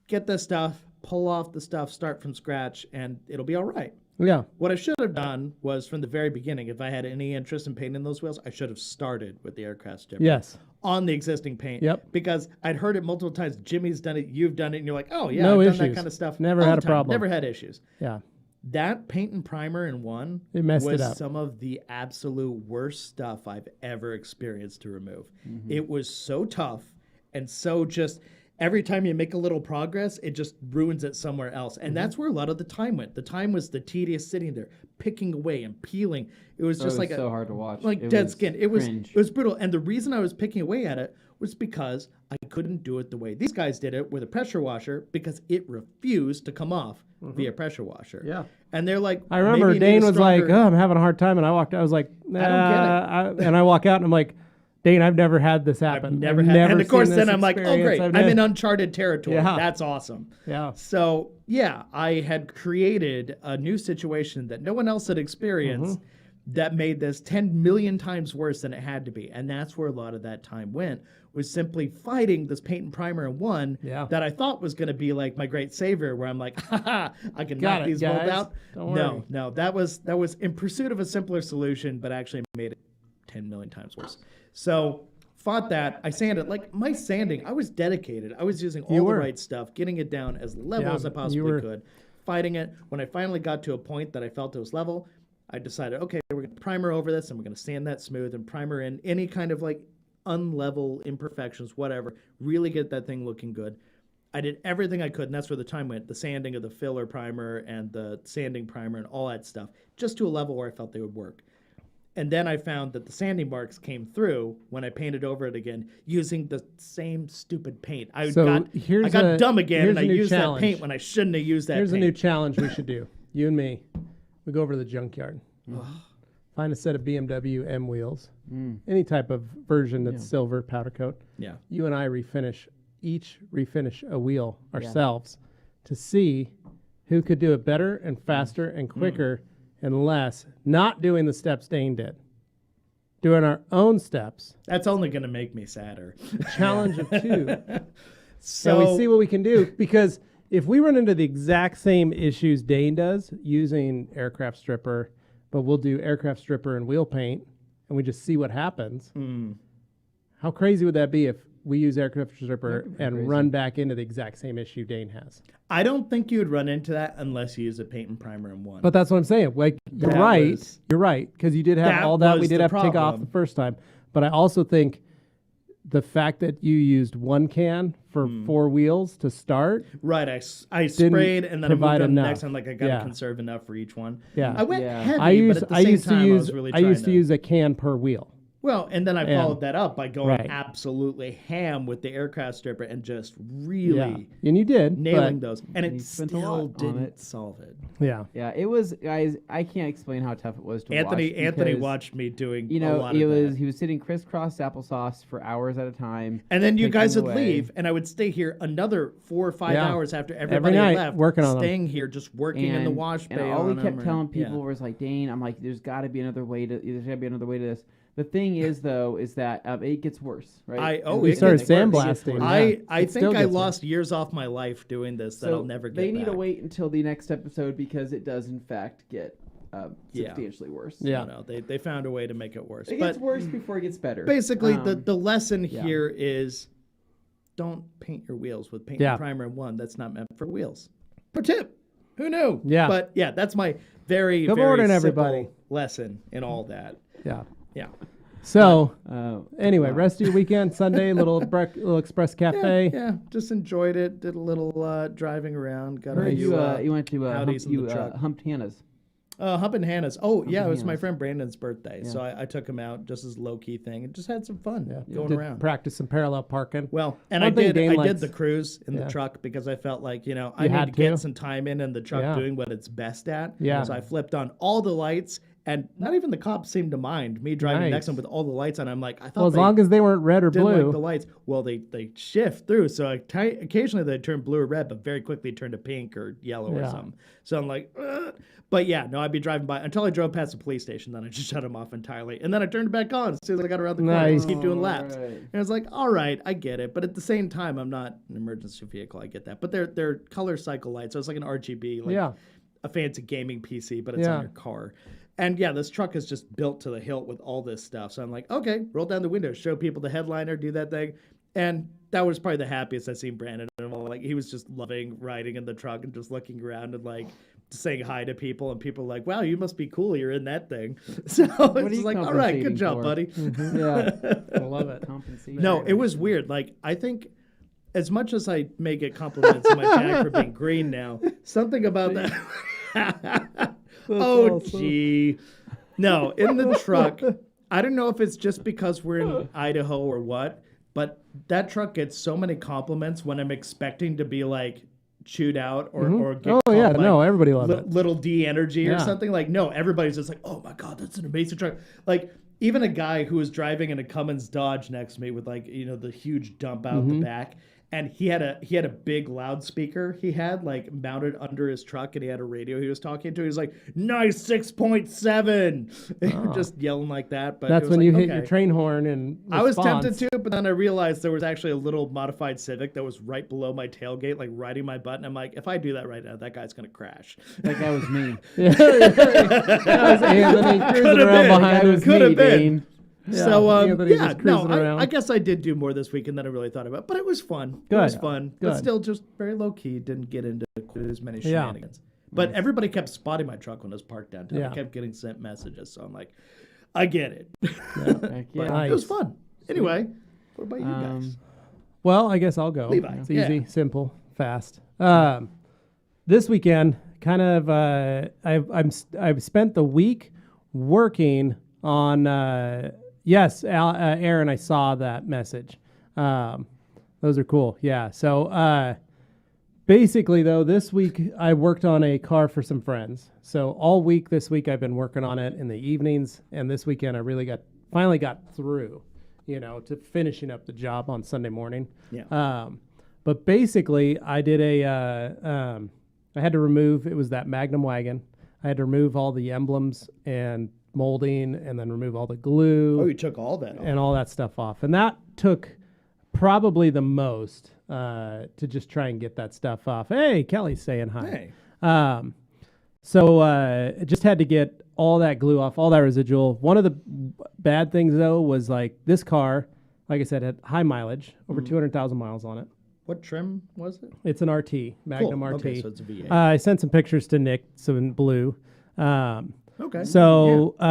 get this stuff, pull off the stuff, start from scratch, and it'll be all right. Yeah. What I should have done was from the very beginning, if I had any interest in painting those wheels, I should have started with the aircraft stripper. Yes. On the existing paint. Yep. Because I'd heard it multiple times. Jimmy's done it, you've done it, and you're like, oh, yeah, No I've issues. done that kind of stuff. Never all had the a time. problem. Never had issues. Yeah. That paint and primer in one It messed was it up. some of the absolute worst stuff I've ever experienced to remove. It was so tough and so just every time you make a little progress, it just ruins it somewhere else. And that's where a lot of the time went. The time was the tedious sitting there, picking away and peeling. It was just so hard to watch. Like It dead was skin. It cringe. was brutal. And the reason I was picking away at it was because I couldn't do it the way these guys did it with a pressure washer because it refused to come off via pressure washer. Yeah. And they're like, I remember maybe you need Dane a was like, stronger- oh, I'm having a hard time. And I was like, nah. And I walk out and I'm like, Dane, I've never had this happen. I've never had, and of course, seen then this I'm like, oh, experience. great, I've I'm never- in uncharted territory. Yeah. That's awesome. Yeah. So, yeah, I had created a new situation that no one else had experienced that made this 10 million times worse than it had to be. And that's where a lot of that time went, was simply fighting this paint and primer in one that I thought was going to be like my great savior, where I'm like, haha, I can knock these molds out. Don't worry. No, that was in pursuit of a simpler solution, but actually made it 10 million times worse. So fought that. I sanded. Like my sanding, I was dedicated. I was using all the right stuff, getting it down as level as I possibly could, fighting it. When I finally got to a point that I felt it was level, I decided, okay, we're going to primer over this, and we're going to sand that smooth and primer in any kind of like unlevel imperfections, whatever, really get that thing looking good. I did everything I could, and that's where the time went, the sanding of the filler primer and the sanding primer and all that stuff, just to a level where I felt they would work. And then I found that the sanding marks came through when I painted over it again using the same stupid paint. I got dumb again, and I used that paint when I shouldn't have used that Here's paint. a new challenge we should do. You and me. We go over to the junkyard. Find a set of BMW M wheels. Any type of version that's silver, powder coat. Yeah. You and I refinish a wheel ourselves to see who could do it better and faster and quicker and less, not doing the steps Dane did. Doing our own steps. That's only going to make me sadder. Challenge of two. So and we see what we can do, because if we run into the exact same issues Dane does using aircraft stripper, but we'll do aircraft stripper and wheel paint, and we just see what happens. How crazy would that be if we use aircraft stripper That's and crazy. run back into the exact same issue Dane has. I don't think you would run into that unless you use a paint and primer in one. But that's what I'm saying. Like, you're That right. was- You're right. Because you did have That all that we was did the have to take off problem. the first time. But I also think the fact that you used one can for 4 wheels to start. Right, I sprayed and then I moved provide on the enough. next time. Like I got to Yeah. conserve enough for each one. Yeah. I went Yeah. heavy, I used but at the I same used time, to I use was really I trying used to use a can per wheel. Well, and then I And- followed that up by going Right. absolutely ham with the aircraft stripper and just Yeah. really And you did. nailing but- those, and You it spent a still lot on didn't it. solve it. Yeah. Yeah, it was, guys. I can't explain how tough it was to watch. Anthony because, watched me doing You a know, lot it of was that. he was sitting crisscross applesauce for hours at a time. And then you picking guys would away. leave, and I would stay here another 4 or 5 Yeah. hours after everybody night, left, working on them. staying here, just working in the wash bay. And all we on kept them, telling or- people yeah. was like, Dane, I'm like, there's got to be another way to. There's got to be another way to this. The thing is, though, is that it gets worse, right? We It started gets worse. sandblasting. Yeah. I It still think I gets lost years off my life doing this that So I'll never get they need back. to wait until the next episode because it does, in fact, get Yeah. substantially worse. Yeah. No, they found a way to make it worse. It But gets worse before it gets better. basically, the lesson yeah. here is don't paint your wheels with paint Yeah. and primer in one that's not meant for wheels. Pro tip. Who knew? Yeah. But yeah, that's my very, Good very morning, simple everybody. lesson in all that. Yeah. Yeah. So wow. anyway, rest of your weekend, Sunday, little Express Cafe. Yeah, just enjoyed it. Did a little driving around. Got a Heard few you went to Howdies in the truck. humped Hannah's. Humping Hannah's. Oh, yeah, it was my Hannah's. friend Brandon's birthday. Yeah. So I took him out just as low key thing and just had some fun going Did around. Practice some parallel parking. Well, and One thing I Dane did likes- the cruise in Yeah. the truck because I felt like, I You need had to get to. some time in the truck Yeah. doing what it's best at. Yeah. So I flipped on all the lights, and not even the cops seemed to mind me driving Nice. next to them with all the lights on. I'm like, I thought Well, as they long as they weren't red or didn't blue. like the lights. Well, they shift through, so occasionally they turn blue or red, but very quickly turn to pink or yellow or Yeah. something. So I'm like, ugh. But yeah, no, I'd be driving by until I drove past the police station. Then I just shut them off entirely, and then I turned it back on as soon as I got around the corner. I Nice. just keep doing laps, Alright. and it's like, all right, I get it. But at the same time, I'm not an emergency vehicle. I get that, but they're color cycle lights, so it's like an RGB, like Yeah. a fancy gaming PC, but it's Yeah. on your car. And yeah, this truck is just built to the hilt with all this stuff. So I'm like, okay, roll down the window, show people the headliner, do that thing. And that was probably the happiest I've seen Brandon. And like, he was just loving riding in the truck and just looking around and like saying hi to people. And people were like, wow, you must be cool. You're in that thing. So are it's you like, all right, good compensating job, for?" buddy. Yeah. I love it. Compensation. No, it was weird. Like, I think as much as I may get compliments on my Jag for being green now, something about that. Oh, awesome. gee. No, in the truck, I don't know if it's just because we're in Idaho or what, but that truck gets so many compliments when I'm expecting to be like chewed out or get Oh, called yeah. like No, everybody loved it. little D energy or Yeah. something. Like, no, everybody's just like, oh my God, that's an amazing truck. Like, even a guy who was driving in a Cummins Dodge next to me with like, the huge dump out Mm-hmm. the back. And he had a big loudspeaker he had like mounted under his truck, and he had a radio he was talking to. He was like, nice 6.7. Just yelling like that. But it That's was when like, you hit okay. your train horn and I was tempted to, but then I realized there was actually a little modified Civic that was right below my tailgate, like riding my butt. And I'm like, if I do that right now, that guy's gonna crash. That guy was me. That was Anthony cruising Could've around been. behind That us. was Could me, have been. Dane. Yeah, So Anthony yeah, just no, cruising around. I guess I did do more this weekend than I really thought about, but it was fun. It was Good. fun, but Good. still just very low key. Didn't get into quite as many Yeah. shenanigans. But everybody kept spotting my truck when it was parked downtown. Yeah. I kept getting sent messages, so I'm like, I get it. Heck But yeah. it was Nice. fun. Anyway, what about you guys? Well, I guess I'll go. Levi, It's yeah. easy, simple, fast. This weekend, kind of, I've spent the week working on. Yes, Aaron, I saw that message. Those are cool. Yeah. So basically, though, this week I worked on a car for some friends. So all week this week I've been working on it in the evenings, and this weekend I really finally got through, to finishing up the job on Sunday morning. Yeah. But basically, I did I had to remove, it was that Magnum wagon. I had to remove all the emblems and molding and then remove all the glue Oh, you took all that off. and all that stuff off. And that took probably the most to just try and get that stuff off. Hey, Kelly's saying hi. Hey. So just had to get all that glue off, all that residual. One of the bad things, though, was like this car, like I said, had high mileage, over 200,000 miles on it. What trim was it? It's an RT, Magnum Cool. RT. Okay, so it's a V8. I sent some pictures to Nick, so in blue. Okay. So they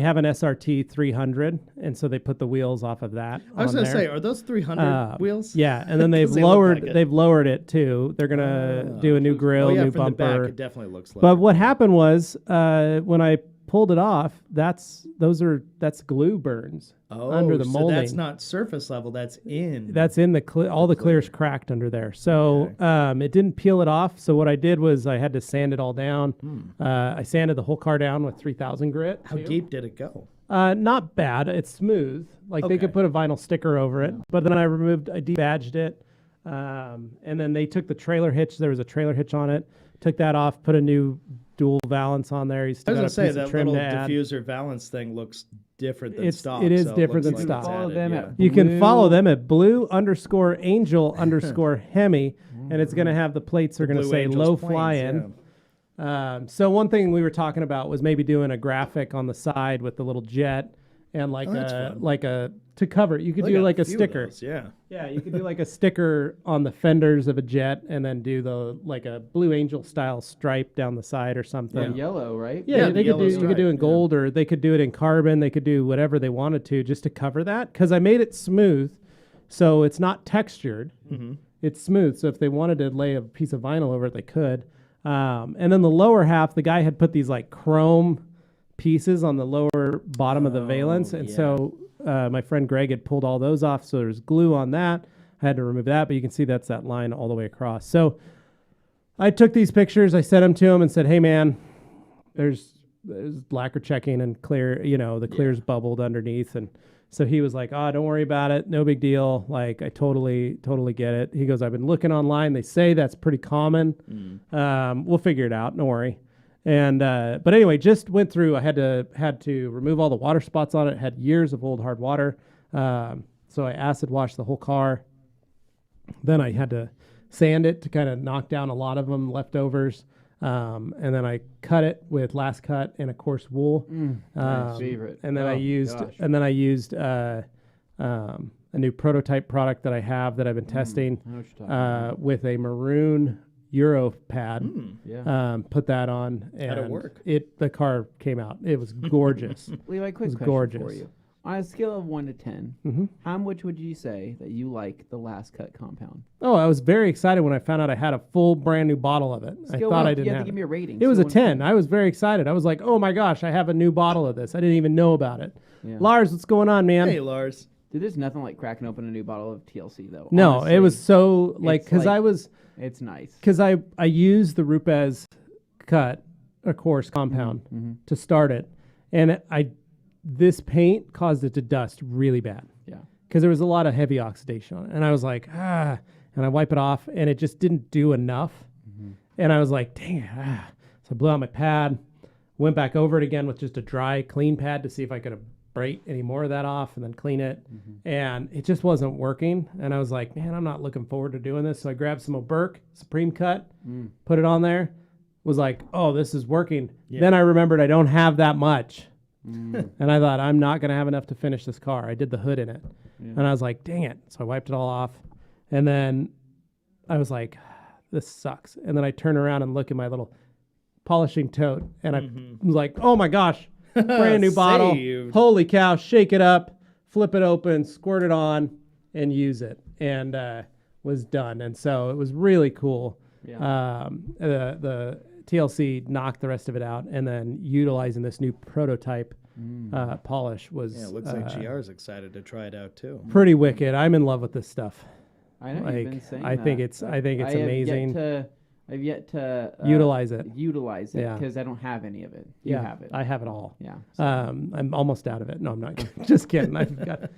have an SRT 300, and so they put the wheels off of that. I was going to say, are those 300 wheels? Yeah, and then they've 'Cause they look lowered like it. they've lowered it too. They're gonna do a new grill, Oh yeah, new from the back, bumper. it definitely looks like. But what happened was when I pulled it off, that's glue burns under the molding. So that's not surface level. That's in. That's in the all the clear's cracked under there. So it didn't peel it off. So what I did was I had to sand it all down. I sanded the whole car down with 3000 grit. How deep did it go? Not bad. It's smooth. Like they could put a vinyl sticker over it. But then I debadged it. And then they took the trailer hitch. There was a trailer hitch on it. Took that off, put a new dual valance on there. You still I got was a gonna piece say of that trim little to add. diffuser valance thing looks different than stock. It is so different looks than like stock. it's Follow added, them yeah. at You can Blue- follow them at blue_angel_Hemi, and it's going to have the plates are going to Blue say Angels low planes, fly-in. So one thing we were talking about was maybe doing a graphic on the side with the little jet and that's fun. to cover it. You could I do got like a few of sticker. those, yeah. Yeah, you could do like a sticker on the fenders of a jet and then do a Blue Angel style stripe down the side or something. Yellow, right? Yeah, Yeah, they the could yellow do you could do stripe, in gold or they could do it in carbon. They could do whatever they wanted to just to cover that because I made it smooth, so it's not textured. It's smooth, so if they wanted to lay a piece of vinyl over it, they could. And then the lower half, the guy had put these like chrome pieces on the lower bottom of the valance, and so my friend Greg had pulled all those off, so there's glue on that. I had to remove that, but you can see that's that line all the way across. So I took these pictures, I sent them to him and said, hey man, there's lacquer checking and clear, the clear's bubbled underneath. And so he was like, oh, don't worry about it. No big deal. Like, I totally get it. He goes, I've been looking online. They say that's pretty common. We'll figure it out. Don't worry. And, but anyway, just went through, I had to remove all the water spots on it. Had years of old hard water. So I acid washed the whole car. Then I had to sand it to kind of knock down a lot of them leftovers. And then I cut it with last cut and a coarse wool. My favorite. And then I gosh. used a new prototype product that I have that I've been testing I know what you're talking about. with a maroon Euro pad. Yeah. Put that on. And How'd it work? The car came out. It was gorgeous. Levi, quick was question gorgeous. for you. On a scale of 1 to 10, how much would you say that you like the last cut compound? Oh, I was very excited when I found out I had a full brand new bottle of it. I thought I didn't You have have to give it. me a rating. It was a Scale 1 to 10. I was very excited. I was like, oh my gosh, I have a new bottle of this. I didn't even know about it. Yeah. Lars, what's going on, man? Hey, Lars. Dude, there's nothing like cracking open a new bottle of TLC, though. No, honestly. it was so like, It's because like- It's nice. I used the Rupes cut, of course, compound to start it. And this paint caused it to dust really bad. Yeah. Because there was a lot of heavy oxidation on it. And I was like, and I wipe it off, and it just didn't do enough. And I was like, dang it. So I blew out my pad, went back over it again with just a dry, clean pad to see if I could abrade any more of that off and then clean it. And it just wasn't working. And I was like, man, I'm not looking forward to doing this. So I grabbed some O'Burke Supreme Cut, put it on there, was like, oh, this is working. Yeah. Then I remembered I don't have that much. And I thought, I'm not going to have enough to finish this car. I did the hood in it. And I was like, dang it. So I wiped it all off. And then I was like, this sucks. And then I turn around and look at my little polishing tote. And I was like, oh my gosh, brand new bottle. Saved. Holy cow, shake it up, flip it open, squirt it on, and use it. And was done. And so it was really cool. Yeah. The TLC knocked the rest of it out, and then utilizing this new prototype polish was Yeah, it looks like GR's excited to try it out too. pretty wicked. I'm in love with this stuff. I know you've been saying I think that. it's I have amazing. I've yet to Utilize it. Utilize it Yeah. because I don't have any of it. You have it. I have it all. Yeah. I'm almost out of it. No, I'm not. Just kidding. I've got,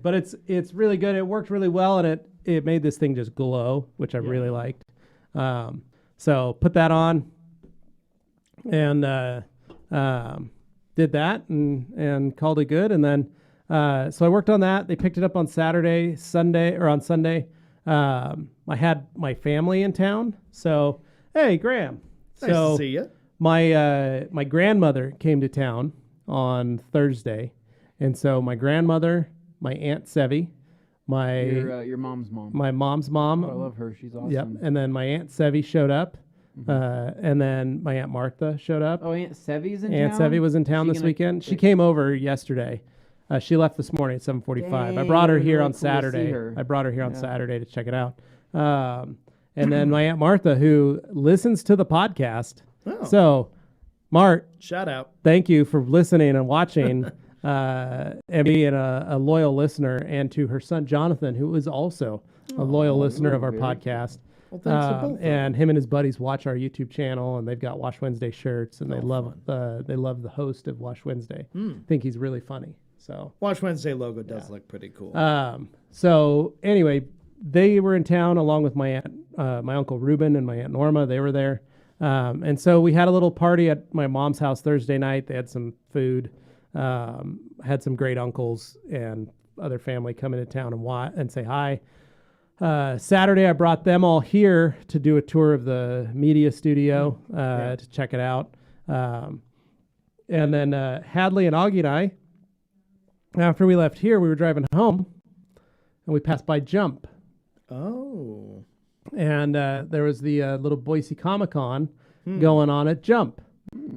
but it's really good. It worked really well, and it made this thing just glow, which I really liked. So put that on, and did that, and called it good. And then so I worked on that. They picked it up on Sunday. I had my family in town, so hey, Graham. Nice So to see you. my grandmother came to town on Thursday, and so my grandmother my Aunt Sevi, Your mom's mom. my mom's mom. Oh, I love her. She's awesome. Yep. And then my Aunt Sevi showed up. And then my Aunt Martha showed up. Oh, Aunt Sevi's in Aunt town? Sevi was in town this weekend. She came over yesterday. She left this morning at 7:45. I brought her here on Saturday. I brought her here on Saturday to check it out. And then my Aunt Martha, who listens to the podcast. Oh. So, Mart, Shout out. thank you for listening and watching and being a loyal listener, and to her son, Jonathan, who is also a loyal listener of our podcast. Well, thanks to both of them. And him and his buddies watch our YouTube channel, and they've got Wash Wednesday shirts, and they love the host of Wash Wednesday. I think he's really funny. So Wash Wednesday logo does look pretty cool. so anyway, they were in town along with my aunt, my uncle Reuben and my aunt Norma. They were there, and so we had a little party at my mom's house Thursday night. They had some food, had some great uncles and other family come into town and say hi. Saturday, I brought them all here to do a tour of the media studio to check it out. And then Hadley and Augie and I, after we left here, we were driving home, and we passed by Jump. Oh. And there was the little Boise Comic-Con going on at Jump.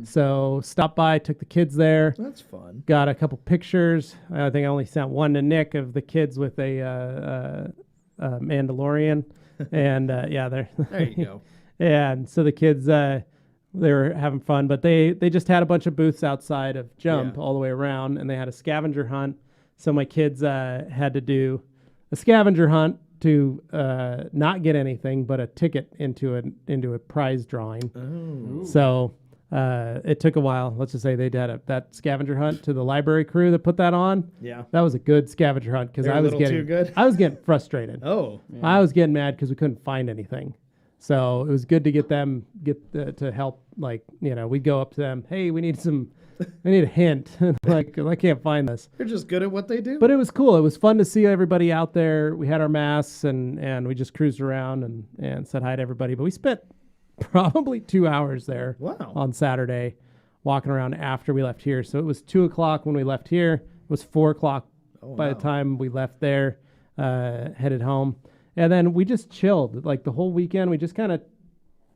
So stopped by, took the kids there. That's fun. Got a couple pictures. I think I only sent one to Nick of the kids with a Mandalorian. And there you go. And so the kids, they were having fun, but they just had a bunch of booths outside of Jump all the way around, and they had a scavenger hunt. So my kids had to do a scavenger hunt to not get anything but a ticket into a prize drawing. Oh. So it took a while. Let's just say they did that scavenger hunt to the library crew that put that on. Yeah. That was a good scavenger hunt because They're I was a little getting too good? I was getting frustrated. Oh. Yeah. I was getting mad because we couldn't find anything. So it was good to get them to help. Like, we'd go up to them. Hey, we need a hint. Like, I can't find this. They're just good at what they do. But it was cool. It was fun to see everybody out there. We had our masks and we just cruised around and said hi to everybody. But we spent probably 2 hours there on Saturday walking around after we left here. So it was 2:00 when we left here. It was 4:00 by the time we left there, headed home. And then we just chilled like the whole weekend. We just kind of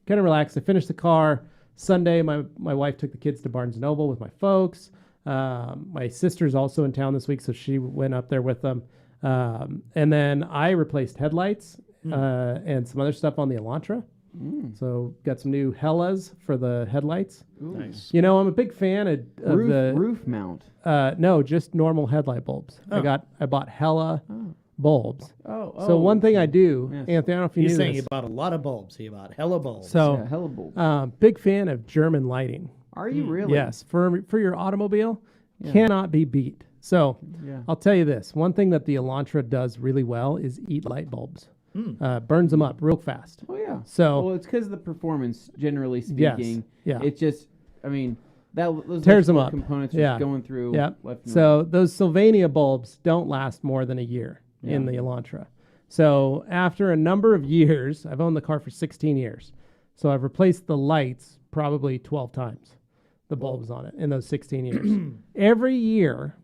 relaxed. I finished the car. Sunday, my wife took the kids to Barnes & Noble with my folks. My sister's also in town this week, so she went up there with them. And then I replaced headlights and some other stuff on the Elantra. So got some new Hellas for the headlights. Ooh. Nice. I'm a big fan of the roof mount. No, just normal headlight bulbs. Oh. I bought Hella bulbs. Oh, One thing I do, Yes. Anthony, I don't know if you He's knew saying this. he bought a lot of bulbs. He bought hella bulbs. So, yeah, hella bulbs. big fan of German lighting. Are you really? Yes, for your automobile, cannot be beat. So, Yeah. I'll tell you this: one thing that the Elantra does really well is eat light bulbs. Burns them up real fast. Oh yeah. So, Well, it's because of the performance, generally speaking. Yeah. It's just, those Tears them electrical up. components are Yeah. just going through. yeah. Left and So those Sylvania bulbs don't last more than a year in the Elantra. So after a number of years, I've owned the car for 16 years. So I've replaced the lights probably 12 times, the bulbs on it in those 16 years. Every year,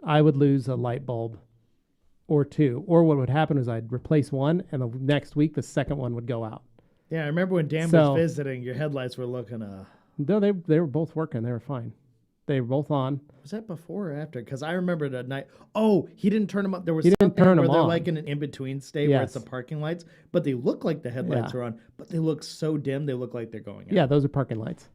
I would lose a light bulb or two. Or what would happen is I'd replace one, and the next week, the second one would go out. Yeah, I remember when Dan So- was visiting, your headlights were looking, No, they were both working. They were fine. They were both on. was that before or after? Because I remember that night. Oh, he didn't turn them up. There was He didn't something turn where them they're on. like in an in-between state where it's the Yes. parking lights, but they look like the headlights Yeah. are on, but they look so dim, they look like they're going out. Yeah, those are parking lights.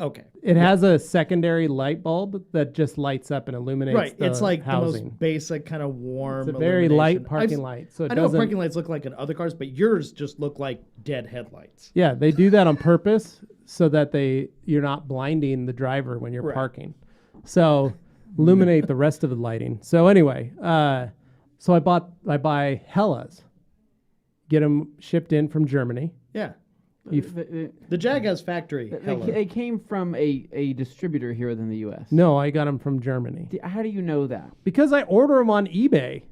Okay. It has a secondary light bulb that just lights up and illuminates Right. the It's like housing. the most basic kind of warm. It's a very light illumination. parking light, so it I know what doesn't. parking lights look like in other cars, but yours just look like dead headlights. Yeah, they do that on purpose so that you're not blinding the driver when you're Right. parking. So illuminate the rest of the lighting. So anyway, so I buy Hellas, get them shipped in from Germany. Yeah. They, The Jag has factory. Hella. they came from a distributor here in the U.S. No, I got them from Germany How do you know that? because I order them on eBay,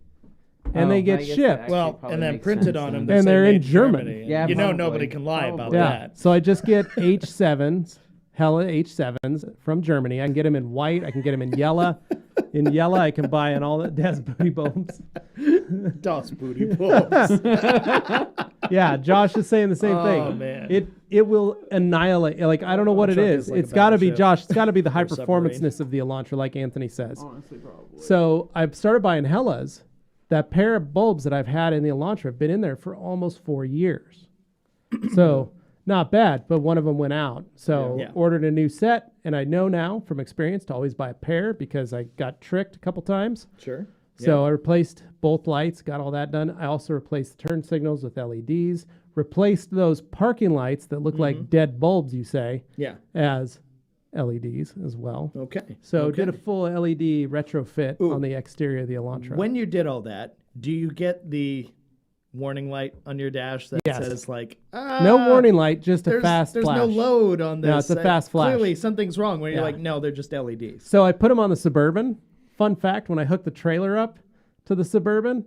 and they I get guess shipped. that actually Well, probably and then makes printed sense on them. then. And say they're in made Germany. Yeah, you know probably. nobody can lie about Probably. Yeah. that. So I just get H7s, Hella H7s from Germany. I can get them in white. I can get them in yellow. In yellow, I can buy in all the Das Booty bulbs. Das Booty bulbs. Yeah, Josh is saying the same thing. Oh, man. It will annihilate. Like, I don't know what it truck is. is like It's a got to be, battleship Josh, it's got to be the high or a performance-ness of the Elantra, like Anthony says. Honestly, probably. So I've started buying Hellas. That pair of bulbs that I've had in the Elantra have been in there for almost 4 years. So not bad, but one of them went out. So Yeah. ordered a new set, and I know now from experience to always buy a pair because I got tricked a couple times. Sure. So I replaced both lights, got all that done. I also replaced the turn signals with LEDs, replaced those parking lights that look like dead bulbs, you say, Yeah. as LEDs as well. Okay. So Okay. did a full LED retrofit on the exterior of the Elantra. When you did all that, do you get the warning light on your dash that Yes. says like, no warning light, just a fast there's flash. no load on this. No, it's a fast flash. Clearly something's wrong when you're Yeah. like, no, they're just LEDs. So I put them on the Suburban. Fun fact, when I hook the trailer up to the Suburban,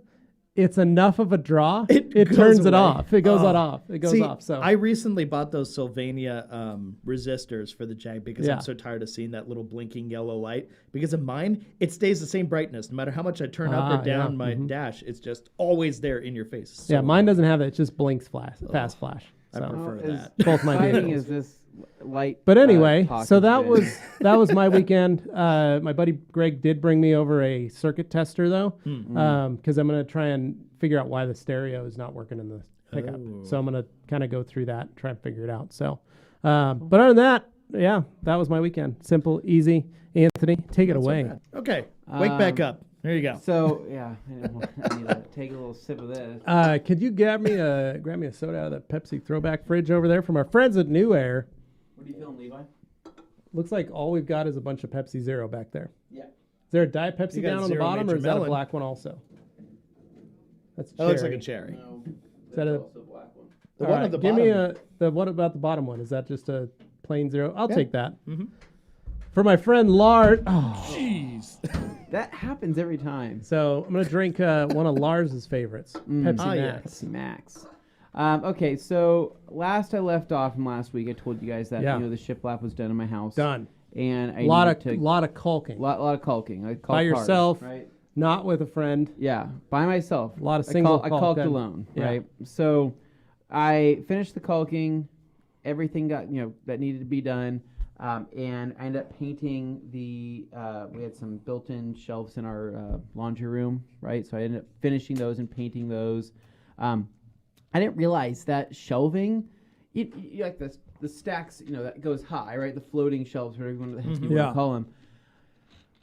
it's enough of a draw. It goes turns it away. off. It goes Oh. off. It goes See, off. So I recently bought those Sylvania resistors for the Jag because Yeah. I'm so tired of seeing that little blinking yellow light. Because of mine, it stays the same brightness no matter how much I turn up or down yeah. my dash. It's just always there in your face. So yeah, mine doesn't have that. It just blinks fast flash. I So. prefer Is- that. Both my Exciting vehicles. is this light. But anyway, talk so has that been. was my weekend. My buddy Greg did bring me over a circuit tester though, because I'm gonna try and figure out why the stereo is not working in the pickup. So I'm gonna kind of go through that, and try and figure it out. So, but other than that, yeah, that was my weekend. Simple, easy. Anthony, take it away. Okay, wake back up. There you go. So yeah, I need to take a little sip of this. Could you grab me a soda out of that Pepsi throwback fridge over there from our friends at New Air? What are you feeling, Levi? Looks like all we've got is a bunch of Pepsi Zero back there. Yeah. Is there a Diet Pepsi You got down on the Zero bottom, or Major is that a Melon. black one also? That's That looks like cherry. a cherry. No, Is that a- also a black one. The All one right, at the give bottom. me what about the bottom one? Is that just a plain zero? I'll Yeah. take that. Mhm. For my friend Lars. Oh, Jeez. That happens every time. so I'm gonna drink one of Lars's favorites, Pepsi Ah, Max. yes. Max. Okay, so last I left off from last week, I told you guys that Yeah. the shiplap was done in my house. Done. And I Lot needed of caulking. lot of caulking. I caulked By hard, yourself. right? Not with a friend. Yeah, by myself. A lot of single I caulk caulked done. alone, Yeah. right? So I finished the caulking. Everything got that needed to be done, and I ended up painting the. We had some built-in shelves in our laundry room, right? So I ended up finishing those and painting those. I didn't realize that shelving, like the stacks, that goes high, right? The floating shelves, whatever you want to Yeah. call them.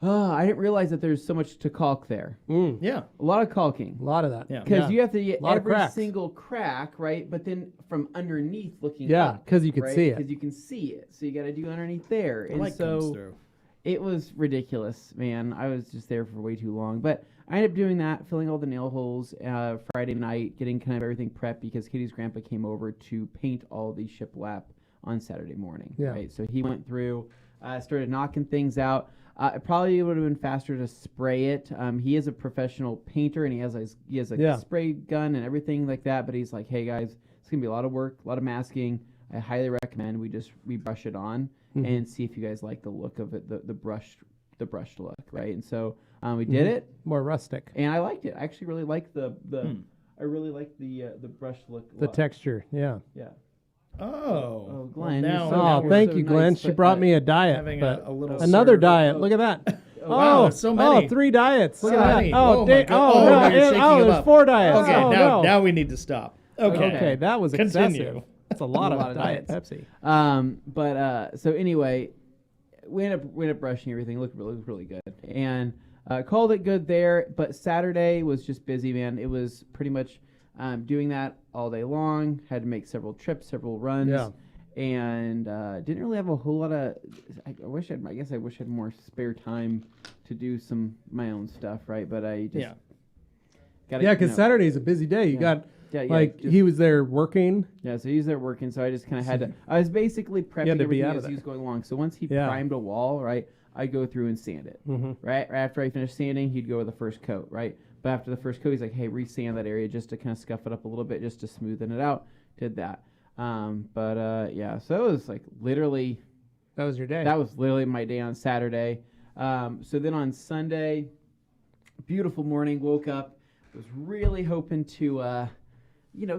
I didn't realize that there's so much to caulk there. Yeah. A lot of caulking. A lot of that. Yeah. Because you have to get Lot of every cracks. single crack, right? But then from underneath looking Yeah, up. 'cause you can see it. Because you can see it. So you got to do underneath there. The And light comes so through. it was ridiculous, man. I was just there for way too long. But I ended up doing that, filling all the nail holes Friday night, getting kind of everything prepped because Katie's grandpa came over to paint all the shiplap on Saturday morning. Yeah. Right. So he went through, started knocking things out. It probably would have been faster to spray it. He is a professional painter and he has a Yeah. spray gun and everything like that. But he's like, hey guys, it's gonna be a lot of work, a lot of masking. I highly recommend we brush it on and see if you guys like the look of it, the brushed look, right? And so we did it, More rustic. and I liked it. I actually really liked the I really liked the brushed look. a The lot. texture. Yeah. Yeah. Oh. Glenn, Well, you're now, so- now Oh, we're thank so you, Glenn. nice, She but, brought me a diet, having but a little another serve. diet. Look at that. Wow, so many. Oh, 3 diets. Look So at that. many. Oh, Oh, my God. Oh, no, now you're shaking them there's up. 4 diets. Okay, oh, now no. we need to stop. Okay. Okay, that was Continue. excessive. That's a lot, A lot of of Diet diets. Pepsi. So anyway, we ended up brushing everything. Looked really good, and called it good there. But Saturday was just busy, man. It was pretty much doing that all day long. Had to make several trips, several runs. Yeah. And didn't really have a whole lot of. I wish I had more spare time to do some my own stuff, right? But I just Yeah. gotta, Yeah, because Saturday's a busy day. You got just- he was there working. Yeah, so he's there working, so I just kind of had to. I was basically prepping to be everything out of as there. he was going along. So once he Yeah. primed a wall, right, I'd go through and sand it. Right after I finished sanding, he'd go with the first coat, right. But after the first coat, he's like, "Hey, re-sand that area just to kind of scuff it up a little bit, just to smoothen it out." Did that. Yeah, so it was like literally. That was your day. That was literally my day on Saturday. So then on Sunday, beautiful morning, woke up, was really hoping to,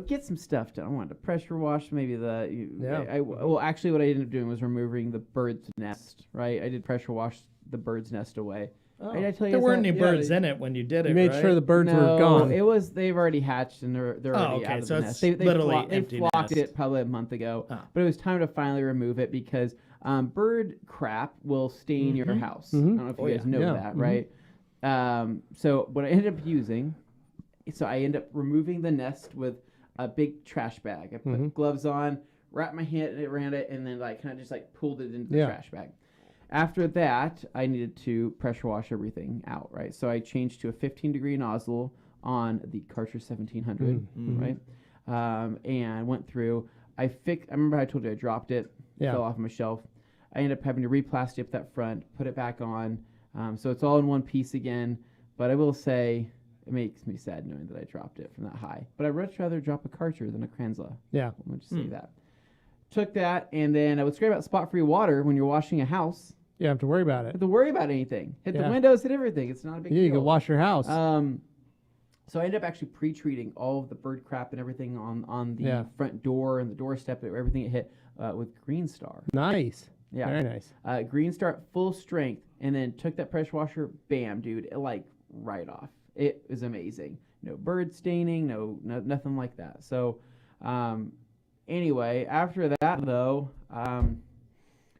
get some stuff done. I wanted to pressure wash maybe well, actually what I ended up doing was removing the bird's nest, right? I did pressure wash the bird's nest away. Oh. Did I tell you There weren't that? any birds in it when you did it, You made right? sure the birds No, were gone. they've already hatched and they're already out of so the it's nest. They literally they empty flocked nest. it probably a month ago, Oh. but it was time to finally remove it because bird crap will stain your house. I don't know if you guys know that, right? So what I ended up using, so I ended up removing the nest with a big trash bag. I put gloves on, wrapped my hand around it, and then kind of just pulled it into the trash bag. After that, I needed to pressure wash everything out, right? So I changed to a 15-degree nozzle on the Karcher 1700, right? And went through. I remember I told you I dropped it, fell off my shelf. I ended up having to replastic up that front, put it back on. So it's all in one piece again. But I will say, it makes me sad knowing that I dropped it from that high. But I'd much rather drop a Karcher than a Kranzla. Yeah. I'll just say that. Took that, and then I was great about spot-free water when you're washing a house. You don't have to worry about You it. have to worry about anything. Hit the Yeah. windows, hit everything. It's not a big Yeah, deal. you can wash your house. So I ended up actually pre-treating all of the bird crap and everything on the front door and the doorstep, everything it hit with Green Star. Nice. Yeah. Very nice. Green Star at full strength, and then took that pressure washer, bam, dude, it right off. It was amazing. No bird staining, no nothing like that. So anyway, after that though,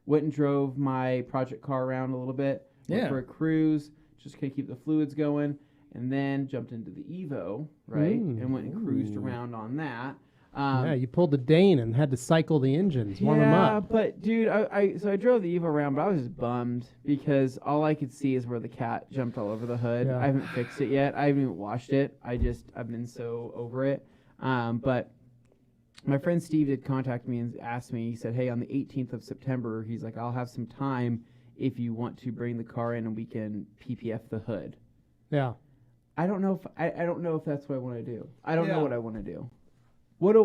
went and drove my project car around a little bit. Went for a cruise, just kind of keep the fluids going, and then jumped into the Evo, right? And went and cruised around on that. Yeah, you pulled the Dane and had to cycle the engines, warm them up. But dude, I drove the Evo around, but I was just bummed because all I could see is where the cat jumped all over the hood. Yeah. I haven't fixed it yet. I haven't even washed it. I've been so over it. But my friend Steve did contact me and asked me. He said, "Hey, on the 18th of September, he's like, I'll have some time if you want to bring the car in and we can PPF the hood." Yeah. I don't know if I don't know if that's what I want to do. I don't know what I want to do. What's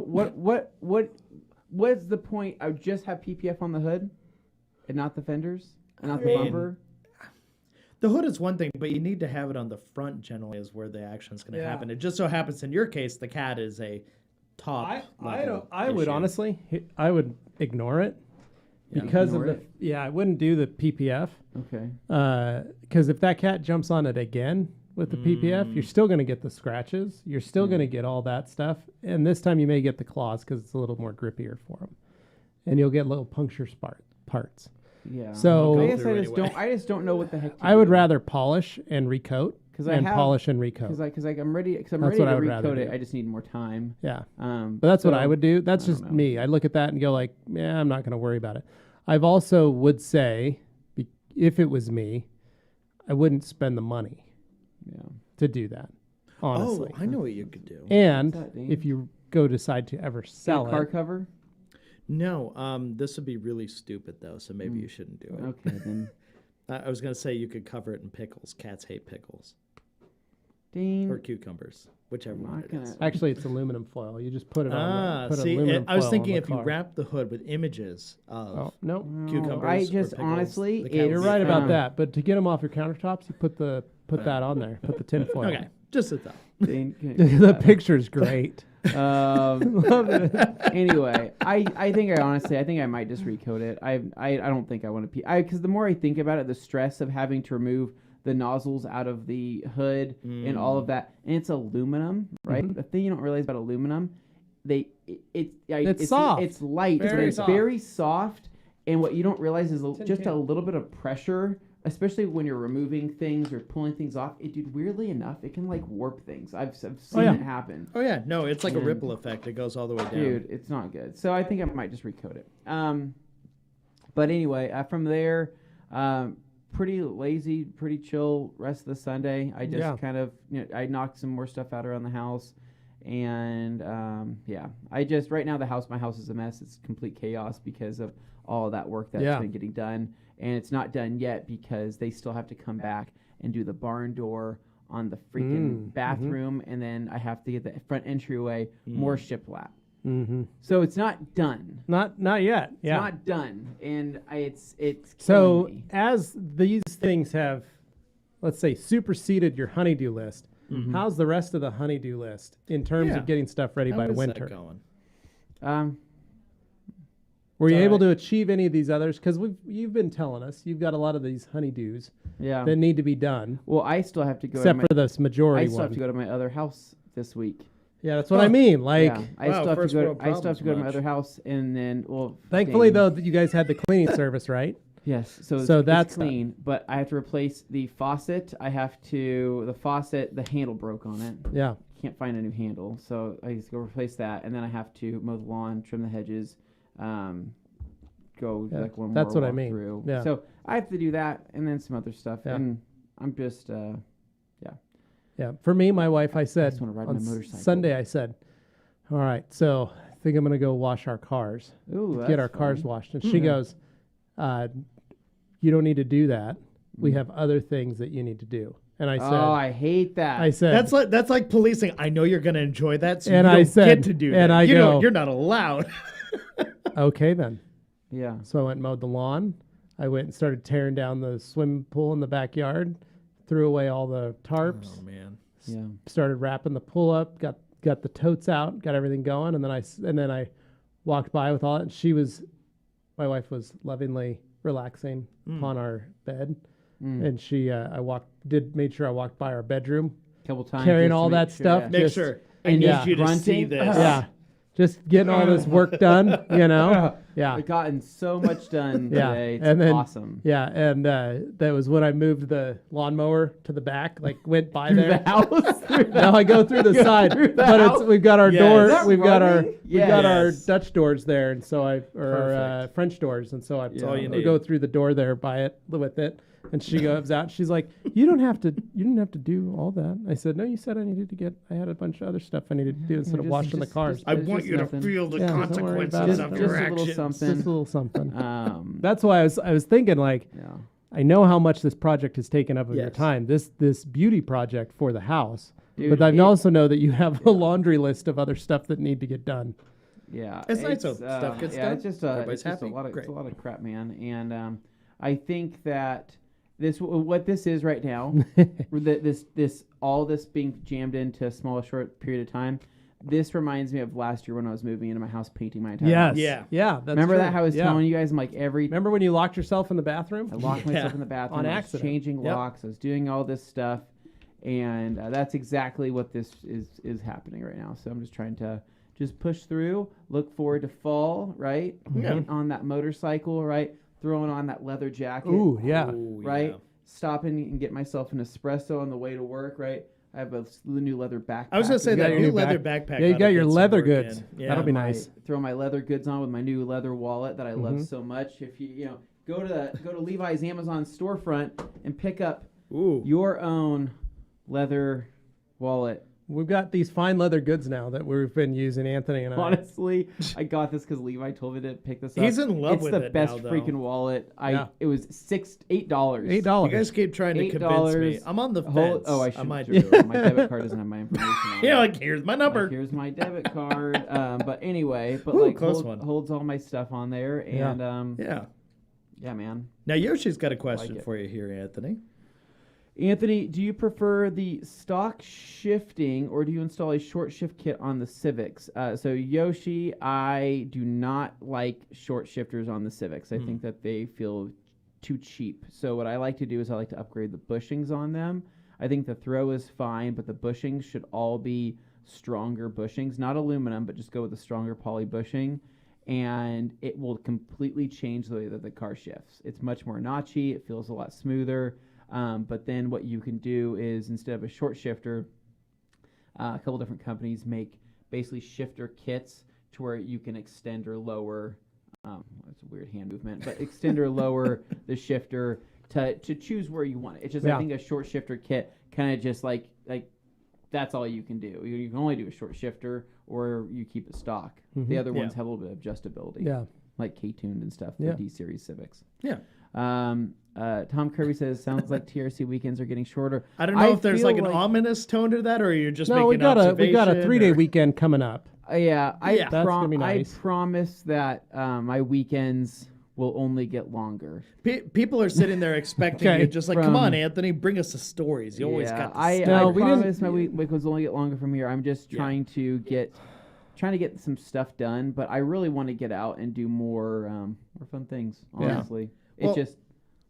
the point? I would just have PPF on the hood and not the fenders and not the bumper. The hood is one thing, but you need to have it on the front generally is where the action is going to happen. It just so happens in your case, the cat is a top I would honestly, I would ignore it because Ignore of the, I wouldn't do the PPF. Okay. Because if that cat jumps on it again with the PPF, you're still going to get the scratches. You're still going to get all that stuff. And this time you may get the claws because it's a little more grippier for them. And you'll get little puncture parts. Yeah. So I guess I just don't know what the heck. I would rather polish and recoat polish and recoat. Because I'm ready. Because I'm That's ready what I to would rather recoat it. do. I just need more time. Yeah. But But that's what I would do. That's just me. I look at that and go like, yeah, I'm not going to worry about it. I've also would say, if it was me, I wouldn't spend the money to do that, honestly. Oh, I know what you could do. And What's that, Dane? if you decide to ever sell car it, cover. No, this would be really stupid though, so maybe you shouldn't do it. Okay then. I was going to say you could cover it in pickles. Cats hate pickles. Dane. Or cucumbers, whichever one it is. actually it's aluminum foil. You just put it on. Put See, aluminum I was foil thinking on the if you car. wrap the hood with images of No, cucumbers, I or just pickles, honestly, the cat it's- you're would be right fine. about that. But to get them off your countertops, you put that on there. Put the tin foil. Okay, just a thought. Dane, The picture's great. Anyway, I think I might just recoat it. I don't think I want to because the more I think about it, the stress of having to remove the nozzles out of the hood and all of that, and it's aluminum, right? The thing you don't realize about aluminum, it's soft. It's light, Very but it's soft. very soft, and what you don't realize is just a little bit of pressure. Especially when you're removing things or pulling things off, dude, weirdly enough, it can warp things. I've seen it happen. Oh yeah, no, it's like a ripple effect. It goes all the way down. Dude, it's not good. So I think I might just recoat it. But anyway, from there, pretty lazy, pretty chill rest of the Sunday. I just kind of, I knocked some more stuff out around the house. And I just, right now my house is a mess. It's complete chaos because of all that work that's been getting done. And it's not done yet because they still have to come back and do the barn door on the freaking bathroom. And then I have to get the front entryway more shiplap. Mm-hmm. So it's not done. Not yet. It's Yeah. not done, and it's So killing me. as these things have, let's say, superseded your honeydew list, how's the rest of the honeydew list in terms Yeah. of getting stuff ready How by is winter? that going? Were you It's able all to achieve any of these others? Because you've been telling us you've got a lot of these honeydews Yeah. that need to be done, Well, I still have to go. except to for this majority I still have one. to go to my other house this week. Yeah, that's what I mean. Like, yeah, I Wow, still have to first go. world I still have to go to my problems other house, and then thankfully Dane- though, that you guys had the cleaning service, right? Yes, so So it's that's clean, but I have to replace the faucet. The handle broke on it. Yeah. Can't find a new handle, so I just go replace that, and then I have to mow the lawn, trim the hedges, go Yeah, like one that's more what I walk mean. through. Yeah. So I have to do that, and then some other stuff, Yeah. and I'm just Yeah. For me, my wife, I said just wanna ride on my motorcycle. Sunday, I said, all right, so I think I'm going to go wash our cars, ooh, get our that's cars fun. washed. And she goes, you don't need to do that. We Mm. have other things that you need to do. And I said, Oh, I hate that. I said, That's like policing. I know you're going to enjoy that, so And you I don't said- get to do and that. I you go- you're not allowed. okay then. yeah. So I went and mowed the lawn. I went and started tearing down the swimming pool in the backyard, threw away all the tarps, Oh man. Yeah. started wrapping the pool up, got the totes out, got everything going, and then I walked by with all it. And my wife was lovingly relaxing upon our bed, and she made sure I walked by our bedroom, Couple times. carrying just to all make that sure, stuff. yeah. Make Just- sure. I and need yeah, you to see grunting. this. yeah, just getting all this work done, you know. Yeah. I've gotten so much done Yeah, today. It's and then- awesome. Yeah, and that was when I moved the lawnmower to the back, like went by Through there. the house. Now I go through the side, through the but house? we've got our Yes. doors, Is that we've got our running? we've got our Yes. Dutch doors there, and so our Perfect. French doors, and so I all you need. go through the door there by it with it, and she goes out. She's like, you didn't have to do all that. I said, no, you said I had a bunch of other stuff I needed to do instead of just- washing the just- cars. I There's want just you nothing. to feel the Yeah, don't worry about consequences it. of Just your a little actions. something. Just a little something. That's That's why I was thinking, like, yeah. I know how much this project has taken up of your Yes. time. This beauty project for the house. Dude, but I it- also know that you have a laundry list of other stuff that need to get done. Yeah, It's nice when stuff gets yeah, done. It's just Everybody's it's just happy. a lot of Great. it's a lot of crap, man. And I think that what this is right now, all this being jammed into a small short period of time. This reminds me of last year when I was moving into my house, painting my entire house. Yeah. Yeah. That's Remember true. that? How I was Yeah. telling you guys, I'm like Remember when you locked yourself in the bathroom? I locked myself in the bathroom On I was accident. changing Yep. locks. I was doing all this stuff, and that's exactly what this is happening right now. So I'm just trying to just push through, look forward to fall, right? Yeah. Get on that motorcycle, right? Throwing on that leather jacket, Ooh, yeah. Ooh, right? yeah. Stopping and get myself an espresso on the way to work, right? I have a new leather backpack. I was gonna say You got that your new new leather back- backpack. Yeah, you ought got to your get some leather work goods. in. Yeah. That'll be my- nice. Throw my leather goods on with my new leather wallet that I love Mhm. so much. If you go to Levi's Amazon storefront and pick up Ooh. your own leather wallet. We've got these fine leather goods now that we've been using, Anthony and I. Honestly, I got this because Levi told me to pick this up. He's in love it's with the it best now, though. freaking wallet. Yeah. It was $8. $8. You guys keep trying to convince me. $8. I'm on the fence. I I should might do do it. it. My debit card doesn't have my information on Yeah, it. like here's my number. Like, here's my debit card. But anyway, Ooh, like close one. holds all my stuff on there, Yeah. and Yeah. man. Now Yoshi's got a question it. for you here, Anthony. Anthony, do you prefer the stock shifting or do you install a short shift kit on the Civics? So Yoshi, I do not like short shifters on the Civics. I think that they feel too cheap. So what I like to do is I like to upgrade the bushings on them. I think the throw is fine, but the bushings should all be stronger bushings, not aluminum, but just go with a stronger poly bushing. And it will completely change the way that the car shifts. It's much more notchy. It feels a lot smoother. But then what you can do is instead of a short shifter, a couple different companies make basically shifter kits to where you can extend or lower. It's a weird hand movement, but extend or lower the shifter to choose where you want it. It's just I think a short shifter kit kind of just like that's all you can do. You can only do a short shifter or you keep it stock. The other ones have a little bit of adjustability. Yeah. Like K-tuned and stuff, Yeah. the D-Series Civics. Yeah. Tom Kirby says, sounds like TRC weekends are getting shorter. I don't know if there's feel like an ominous tone to that, or you're just No, making we got a 3-day or- weekend coming up. Yeah, Yeah. That's gonna be nice. I promise that my weekends will only get longer. People are sitting there expecting Okay. you, just like, come on, Anthony, bring us the stories. You always got the I stuff. No, we didn't- promise my weekends will only get longer from here. I'm just trying to get some stuff done, but I really want to get out and do more fun things. Honestly, Well, it's just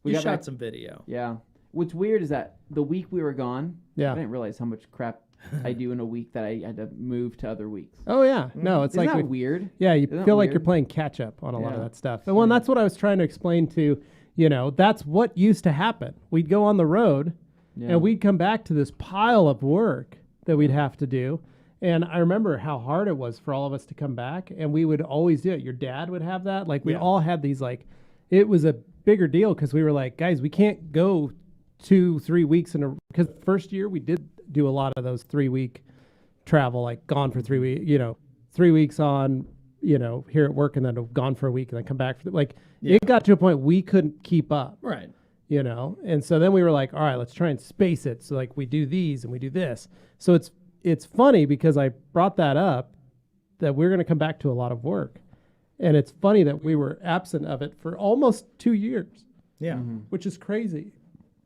we You got shot back. some video. Yeah. What's weird is that the week we were gone, Yeah. I didn't realize how much crap I do in a week that I had to move to other weeks. Oh yeah, no, it's Isn't like that weird? yeah, you Isn't that feel like you're weird? playing catch up on a lot of Yeah. that stuff. And well, that's what I was trying to explain to, that's what used to happen. We'd go on the road Yeah. and we'd come back to this pile of work that we'd have to do. And I remember how hard it was for all of us to come back, and we would always do it. Your dad would have that. Like we all had these it was a bigger deal because we were like, guys, we can't go 2-3 weeks because first year we did do a lot of those 3-week travel, like gone for 3 weeks, 3 weeks on, here at work and then gone for a week and then come back it got to a point we couldn't keep up. Right. And so then we were like, all right, let's try and space it. So like we do these and we do this. So it's funny because I brought that up that we're going to come back to a lot of work. And it's funny that we were absent of it for almost 2 years, Yeah. which is crazy.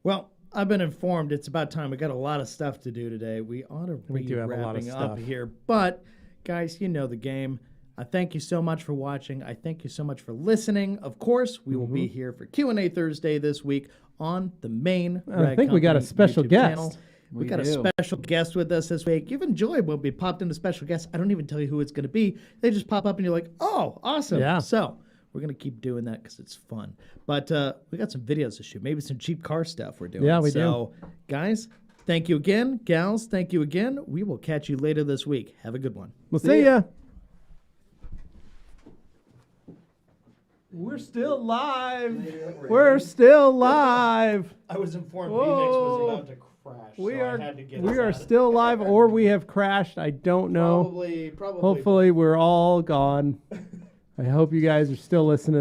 Well, I've been informed it's about time. We got a lot of stuff to do today. We ought to We be do have a lot of wrapping up stuff. here. But, guys, you know the game. I thank you so much for watching. I thank you so much for listening. Of course, we will be here for Q&A Thursday this week on the main I think we got a Company special YouTube guest. channel. We We got a do. special guest with us this week. You've enjoyed when we popped into special guests. I don't even tell you who it's going to be. They just pop up and you're like, oh, awesome. Yeah. So we're going to keep doing that because it's fun. But we got some videos to shoot. Maybe some cheap car stuff we're doing. Yeah, we do. So, guys, thank you again. Gals, thank you again. We will catch you later this week. Have a good one. We'll see ya. We're still live. We're still live. I was informed Whoa. Phoenix was about to crash. We so are I had to get we us are out. still live, or we have crashed. I don't know. Probably. Hopefully, we're all gone. I hope you guys are still listening.